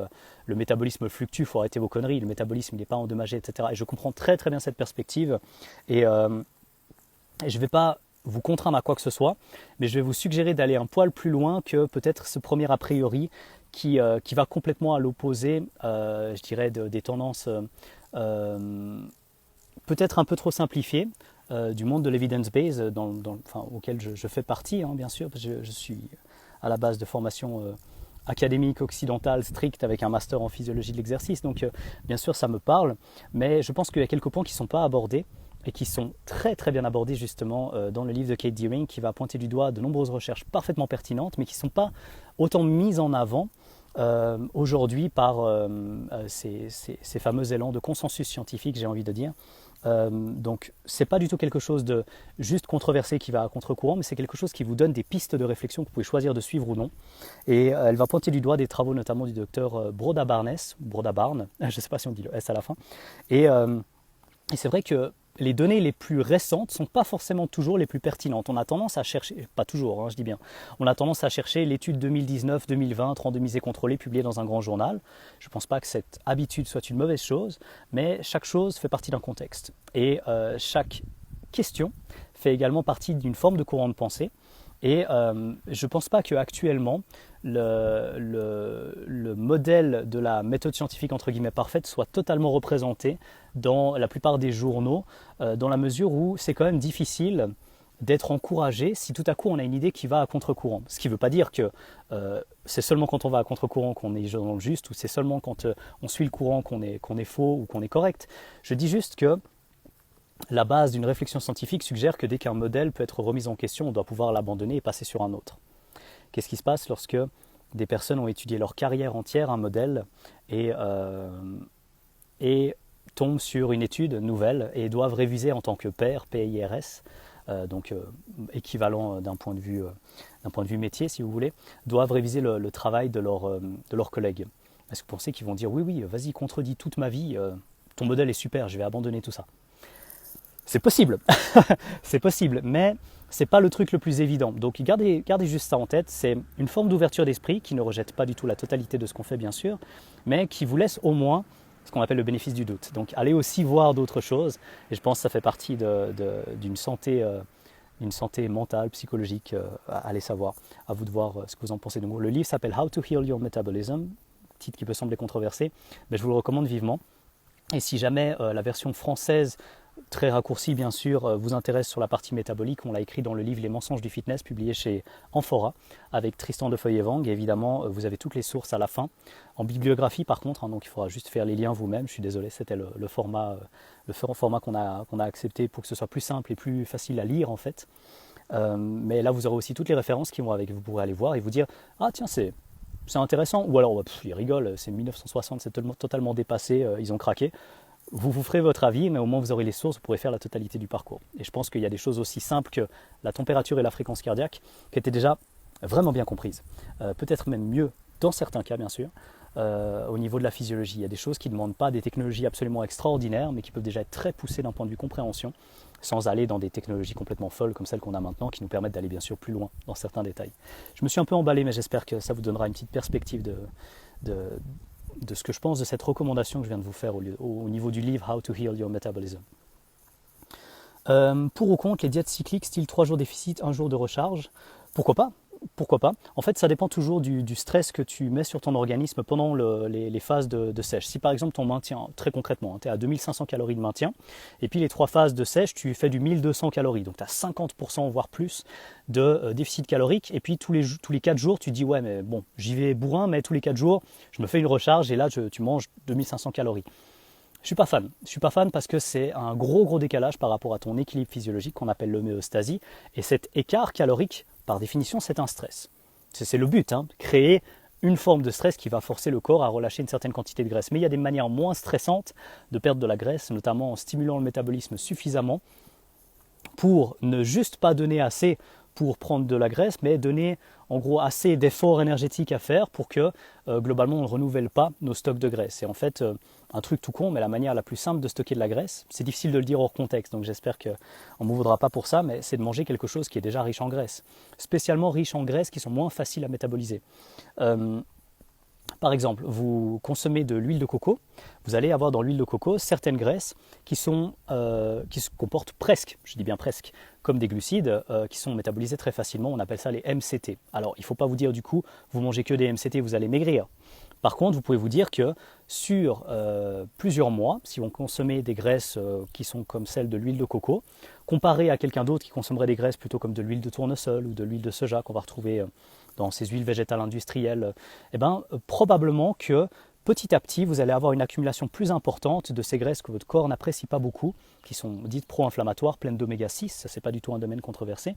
le métabolisme fluctue, il faut arrêter vos conneries, le métabolisme n'est pas endommagé, etc. Et je comprends très bien cette perspective, et je ne vais pas vous contraindre à quoi que ce soit, mais je vais vous suggérer d'aller un poil plus loin que peut-être ce premier a priori qui va complètement à l'opposé, je dirais, des tendances peut-être un peu trop simplifié du monde de l'evidence-based auquel je fais partie, hein, bien sûr, parce que je suis à la base de formation académique occidentale stricte avec un master en physiologie de l'exercice, donc bien sûr ça me parle, mais je pense qu'il y a quelques points qui ne sont pas abordés et qui sont très bien abordés justement dans le livre de Kate Deering, qui va pointer du doigt de nombreuses recherches parfaitement pertinentes, mais qui ne sont pas autant mises en avant aujourd'hui par ces fameux élans de consensus scientifique, j'ai envie de dire. Donc c'est pas du tout quelque chose de juste controversé qui va à contre-courant, mais c'est quelque chose qui vous donne des pistes de réflexion que vous pouvez choisir de suivre ou non. Et elle va pointer du doigt des travaux notamment du docteur Broda-Barnes, je ne sais pas si on dit le S à la fin. Et c'est vrai que les données les plus récentes ne sont pas forcément toujours les plus pertinentes. On a tendance à chercher, pas toujours, hein, je dis bien, on a tendance à chercher l'étude 2019-2020 randomisée contrôlée publiée dans un grand journal. Je ne pense pas que cette habitude soit une mauvaise chose, mais chaque chose fait partie d'un contexte. Et chaque question fait également partie d'une forme de courant de pensée. Et je ne pense pas qu'actuellement, le modèle de la méthode scientifique entre guillemets parfaite soit totalement représenté dans la plupart des journaux, dans la mesure où c'est quand même difficile d'être encouragé si tout à coup on a une idée qui va à contre-courant. Ce qui ne veut pas dire que c'est seulement quand on va à contre-courant qu'on est dans le juste, ou c'est seulement quand on suit le courant qu'on est faux ou qu'on est correct. Je dis juste que la base d'une réflexion scientifique suggère que dès qu'un modèle peut être remis en question, on doit pouvoir l'abandonner et passer sur un autre. Qu'est-ce qui se passe lorsque des personnes ont étudié leur carrière entière un modèle et tombent sur une étude nouvelle et doivent réviser en tant que pair, PIRS, donc équivalent d'un point de vue métier si vous voulez, doivent réviser le travail de leurs collègues. Est-ce que vous pensez qu'ils vont dire oui, vas-y, contredis toute ma vie, ton modèle est super, je vais abandonner tout ça? C'est possible, c'est possible, mais c'est pas le truc le plus évident. Donc gardez juste ça en tête, c'est une forme d'ouverture d'esprit qui ne rejette pas du tout la totalité de ce qu'on fait bien sûr, mais qui vous laisse au moins ce qu'on appelle le bénéfice du doute. Donc allez aussi voir d'autres choses, et je pense que ça fait partie d'une santé, une santé mentale, psychologique, allez savoir, à vous de voir ce que vous en pensez de moi. Le livre s'appelle How to Heal Your Metabolism, titre qui peut sembler controversé, mais je vous le recommande vivement. Et si jamais la version française, très raccourcie bien sûr, vous intéresse sur la partie métabolique, on l'a écrit dans le livre Les mensonges du fitness, publié chez Amphora, avec Tristan de Feuillevang. Et évidemment, vous avez toutes les sources à la fin. En bibliographie par contre, donc il faudra juste faire les liens vous-même. Je suis désolé, c'était le format qu'on a accepté pour que ce soit plus simple et plus facile à lire en fait. Mais là, vous aurez aussi toutes les références qui vont avec. Vous pourrez aller voir et vous dire « Ah tiens, c'est intéressant » ou alors « Ils rigolent, c'est 1960, c'est totalement dépassé, ils ont craqué ». Vous ferez votre avis, mais au moins vous aurez les sources, vous pourrez faire la totalité du parcours. Et je pense qu'il y a des choses aussi simples que la température et la fréquence cardiaque qui étaient déjà vraiment bien comprises. Peut-être même mieux, dans certains cas bien sûr, au niveau de la physiologie. Il y a des choses qui ne demandent pas des technologies absolument extraordinaires, mais qui peuvent déjà être très poussées d'un point de vue compréhension, sans aller dans des technologies complètement folles comme celles qu'on a maintenant, qui nous permettent d'aller bien sûr plus loin dans certains détails. Je me suis un peu emballé, mais j'espère que ça vous donnera une petite perspective de ce que je pense de cette recommandation que je viens de vous faire au niveau du livre How to Heal Your Metabolism. Pour ou contre les diètes cycliques, style 3 jours déficit, 1 jour de recharge, pourquoi pas ? Pourquoi pas ? En fait, ça dépend toujours du stress que tu mets sur ton organisme pendant les phases de sèche. Si par exemple ton maintien, très concrètement, tu es à 2500 calories de maintien, et puis les 3 phases de sèche, tu fais du 1200 calories, donc tu as 50% voire plus de déficit calorique, et puis tous les 4 jours, tu dis ouais mais bon, j'y vais bourrin, mais tous les 4 jours, je me fais une recharge, et là tu manges 2500 calories. Je suis pas fan. Je suis pas fan parce que c'est un gros décalage par rapport à ton équilibre physiologique qu'on appelle l'homéostasie, et cet écart calorique, par définition, c'est un stress. C'est le but, créer une forme de stress qui va forcer le corps à relâcher une certaine quantité de graisse. Mais il y a des manières moins stressantes de perdre de la graisse, notamment en stimulant le métabolisme suffisamment pour ne juste pas donner assez pour prendre de la graisse, mais donner en gros assez d'efforts énergétiques à faire pour que globalement on ne renouvelle pas nos stocks de graisse. Et en fait, un truc tout con, mais la manière la plus simple de stocker de la graisse, c'est difficile de le dire hors contexte, donc j'espère qu'on ne m'en voudra pas pour ça, mais c'est de manger quelque chose qui est déjà riche en graisse, spécialement riche en graisses qui sont moins faciles à métaboliser. Par exemple, vous consommez de l'huile de coco, vous allez avoir dans l'huile de coco certaines graisses qui se comportent presque, je dis bien presque, comme des glucides qui sont métabolisés très facilement, on appelle ça les MCT. Alors il ne faut pas vous dire du coup, vous mangez que des MCT, vous allez maigrir. Par contre, vous pouvez vous dire que sur plusieurs mois, si on consommait des graisses qui sont comme celles de l'huile de coco, comparé à quelqu'un d'autre qui consommerait des graisses plutôt comme de l'huile de tournesol ou de l'huile de soja qu'on va retrouver dans ces huiles végétales industrielles, probablement que petit à petit, vous allez avoir une accumulation plus importante de ces graisses que votre corps n'apprécie pas beaucoup, qui sont dites pro-inflammatoires, pleines d'oméga 6, ça c'est pas du tout un domaine controversé.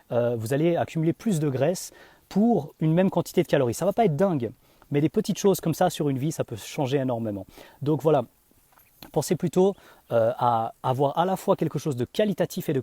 Vous allez accumuler plus de graisse pour une même quantité de calories. Ça va pas être dingue, mais des petites choses comme ça sur une vie, ça peut changer énormément. Donc voilà, pensez plutôt à avoir à la fois quelque chose de qualitatif et de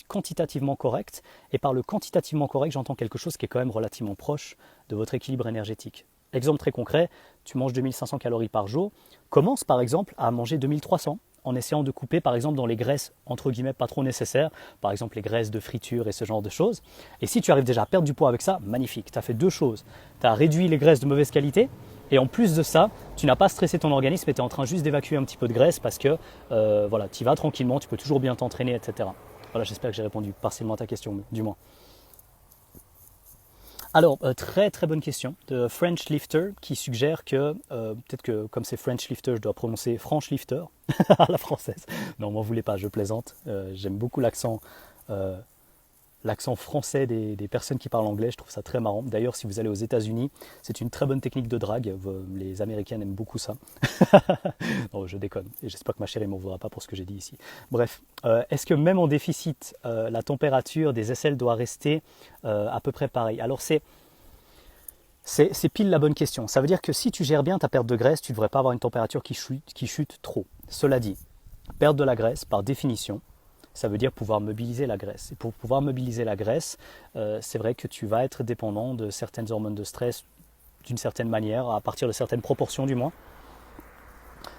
quantitativement correct. Et par le quantitativement correct, j'entends quelque chose qui est quand même relativement proche de votre équilibre énergétique. Exemple très concret, tu manges 2500 calories par jour. Commence par exemple à manger 2300 en essayant de couper par exemple dans les graisses entre guillemets pas trop nécessaires, par exemple les graisses de friture et ce genre de choses. Et si tu arrives déjà à perdre du poids avec ça, magnifique, tu as fait 2 choses. Tu as réduit les graisses de mauvaise qualité et en plus de ça, tu n'as pas stressé ton organisme et tu es en train juste d'évacuer un petit peu de graisse parce que voilà, tu y vas tranquillement, tu peux toujours bien t'entraîner, etc. Voilà, j'espère que j'ai répondu partiellement à ta question, du moins. Alors, très bonne question de French Lifter qui suggère que, peut-être que comme c'est French Lifter, je dois prononcer French Lifter à la française. Non, m'en voulez pas, je plaisante. J'aime beaucoup l'accent français des personnes qui parlent anglais, je trouve ça très marrant. D'ailleurs, si vous allez aux États-Unis, c'est une très bonne technique de drague. Les Américaines aiment beaucoup ça. Non, je déconne. Et j'espère que ma chérie ne m'en voudra pas pour ce que j'ai dit ici. Bref, est-ce que même en déficit, la température des aisselles doit rester à peu près pareille? Alors c'est pile la bonne question. Ça veut dire que si tu gères bien ta perte de graisse, tu ne devrais pas avoir une température qui chute trop. Cela dit, perdre de la graisse, par définition, ça veut dire pouvoir mobiliser la graisse. Et pour pouvoir mobiliser la graisse, c'est vrai que tu vas être dépendant de certaines hormones de stress d'une certaine manière, à partir de certaines proportions du moins.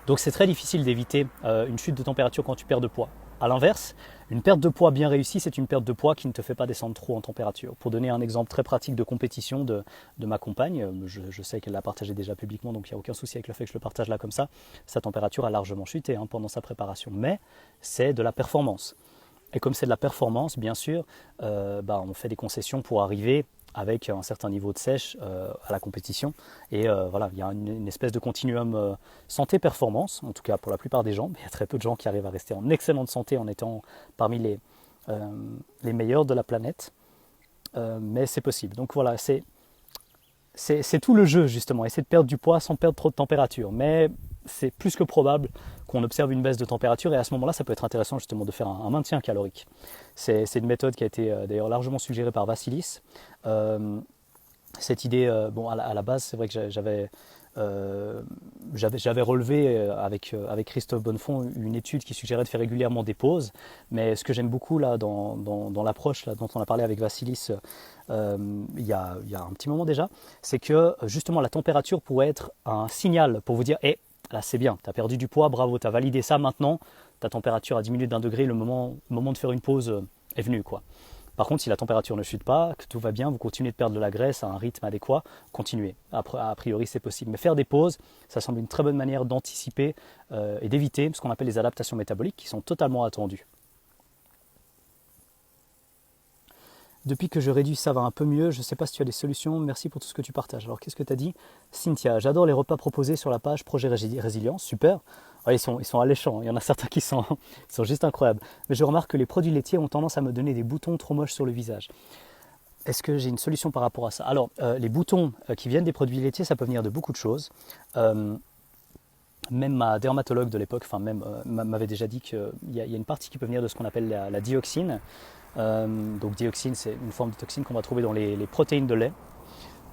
Donc c'est très difficile d'éviter une chute de température quand tu perds de poids. À l'inverse, une perte de poids bien réussie, c'est une perte de poids qui ne te fait pas descendre trop en température. Pour donner un exemple très pratique de compétition de ma compagne, je sais qu'elle l'a partagé déjà publiquement, donc il n'y a aucun souci avec le fait que je le partage là comme ça, sa température a largement chuté pendant sa préparation, mais c'est de la performance. Et comme c'est de la performance, bien sûr, on fait des concessions pour arriver avec un certain niveau de sèche à la compétition. Et voilà, il y a une espèce de continuum santé-performance, en tout cas pour la plupart des gens. Mais il y a très peu de gens qui arrivent à rester en excellente santé en étant parmi les meilleurs de la planète. Mais c'est possible. Donc voilà, c'est tout le jeu justement, essayer de perdre du poids sans perdre trop de température. Mais c'est plus que probable qu'on observe une baisse de température et à ce moment-là, ça peut être intéressant justement de faire un maintien calorique. C'est une méthode qui a été d'ailleurs largement suggérée par Vassilis. Cette idée, à la base, c'est vrai que j'avais relevé avec Christophe Bonnefond une étude qui suggérait de faire régulièrement des pauses, mais ce que j'aime beaucoup là dans l'approche dont on a parlé avec Vassilis il y a un petit moment déjà, c'est que justement la température pourrait être un signal pour vous dire hey, là c'est bien, tu as perdu du poids, bravo, tu as validé ça, maintenant ta température a diminué d'1 degré, le moment de faire une pause est venu quoi. Par contre, si la température ne chute pas, que tout va bien, vous continuez de perdre de la graisse à un rythme adéquat, continuez. A priori, c'est possible. Mais faire des pauses, ça semble une très bonne manière d'anticiper et d'éviter ce qu'on appelle les adaptations métaboliques qui sont totalement attendues. Depuis que je réduis, ça va un peu mieux. Je ne sais pas si tu as des solutions. Merci pour tout ce que tu partages. Alors, qu'est-ce que tu as dit? Cynthia, j'adore les repas proposés sur la page Projet Résilience. Super. Ouais, ils sont alléchants. Il y en a certains qui sont juste incroyables. Mais je remarque que les produits laitiers ont tendance à me donner des boutons trop moches sur le visage. Est-ce que j'ai une solution par rapport à ça? Alors, les boutons qui viennent des produits laitiers, ça peut venir de beaucoup de choses. Même ma dermatologue de l'époque m'avait déjà dit qu'il y a une partie qui peut venir de ce qu'on appelle la dioxine. Donc dioxine, c'est une forme de toxine qu'on va trouver dans les protéines de lait.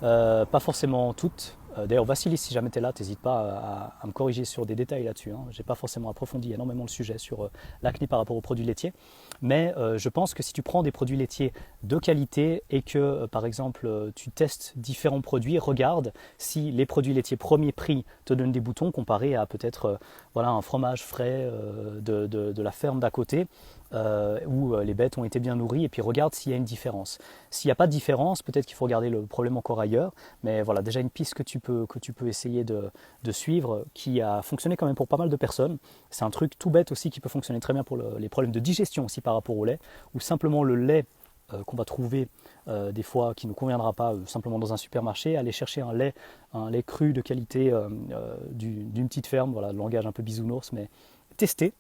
Pas forcément toutes. D'ailleurs, Vassilis, si jamais tu es là, n'hésite pas à me corriger sur des détails là-dessus. Je n'ai pas forcément approfondi énormément le sujet sur l'acné par rapport aux produits laitiers. Mais je pense que si tu prends des produits laitiers de qualité et que, par exemple, tu testes différents produits, regarde si les produits laitiers premier prix te donnent des boutons comparé à peut-être un fromage frais de la ferme d'à côté. Où les bêtes ont été bien nourries et puis regarde s'il y a une différence. S'il n'y a pas de différence, peut-être qu'il faut regarder le problème encore ailleurs, mais voilà, déjà une piste que tu peux essayer de suivre qui a fonctionné quand même pour pas mal de personnes. C'est un truc tout bête aussi qui peut fonctionner très bien pour les problèmes de digestion aussi par rapport au lait, ou simplement le lait qu'on va trouver des fois qui ne conviendra pas simplement dans un supermarché, aller chercher un lait cru de qualité d'une petite ferme, voilà, le langage un peu bisounours, mais testez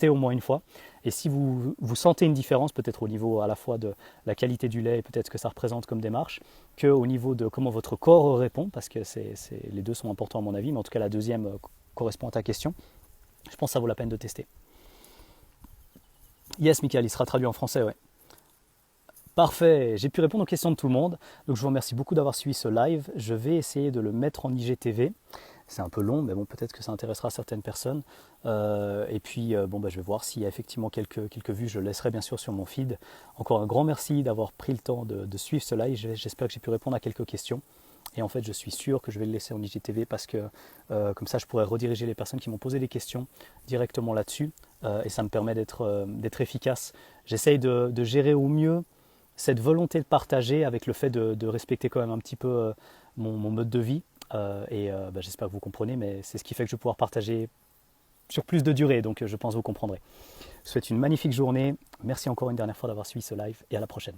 au moins une fois. Et si vous sentez une différence, peut-être au niveau à la fois de la qualité du lait et peut-être ce que ça représente comme démarche, qu'au niveau de comment votre corps répond, parce que les deux sont importants à mon avis, mais en tout cas la deuxième correspond à ta question, je pense que ça vaut la peine de tester. Yes, Michael, il sera traduit en français, ouais. Parfait, j'ai pu répondre aux questions de tout le monde. Donc je vous remercie beaucoup d'avoir suivi ce live. Je vais essayer de le mettre en IGTV. C'est un peu long, mais bon, peut-être que ça intéressera certaines personnes. Et puis, je vais voir s'il y a effectivement quelques vues. Je le laisserai bien sûr sur mon feed. Encore un grand merci d'avoir pris le temps de suivre ce live. J'espère que j'ai pu répondre à quelques questions. Et en fait, je suis sûr que je vais le laisser en IGTV parce que comme ça, je pourrais rediriger les personnes qui m'ont posé des questions directement là-dessus. Et ça me permet d'être efficace. J'essaye de gérer au mieux cette volonté de partager avec le fait de respecter quand même un petit peu mon mode de vie. J'espère que vous comprenez, mais c'est ce qui fait que je vais pouvoir partager sur plus de durée, donc je pense que vous comprendrez. Je vous souhaite une magnifique journée. Merci encore une dernière fois d'avoir suivi ce live et à la prochaine.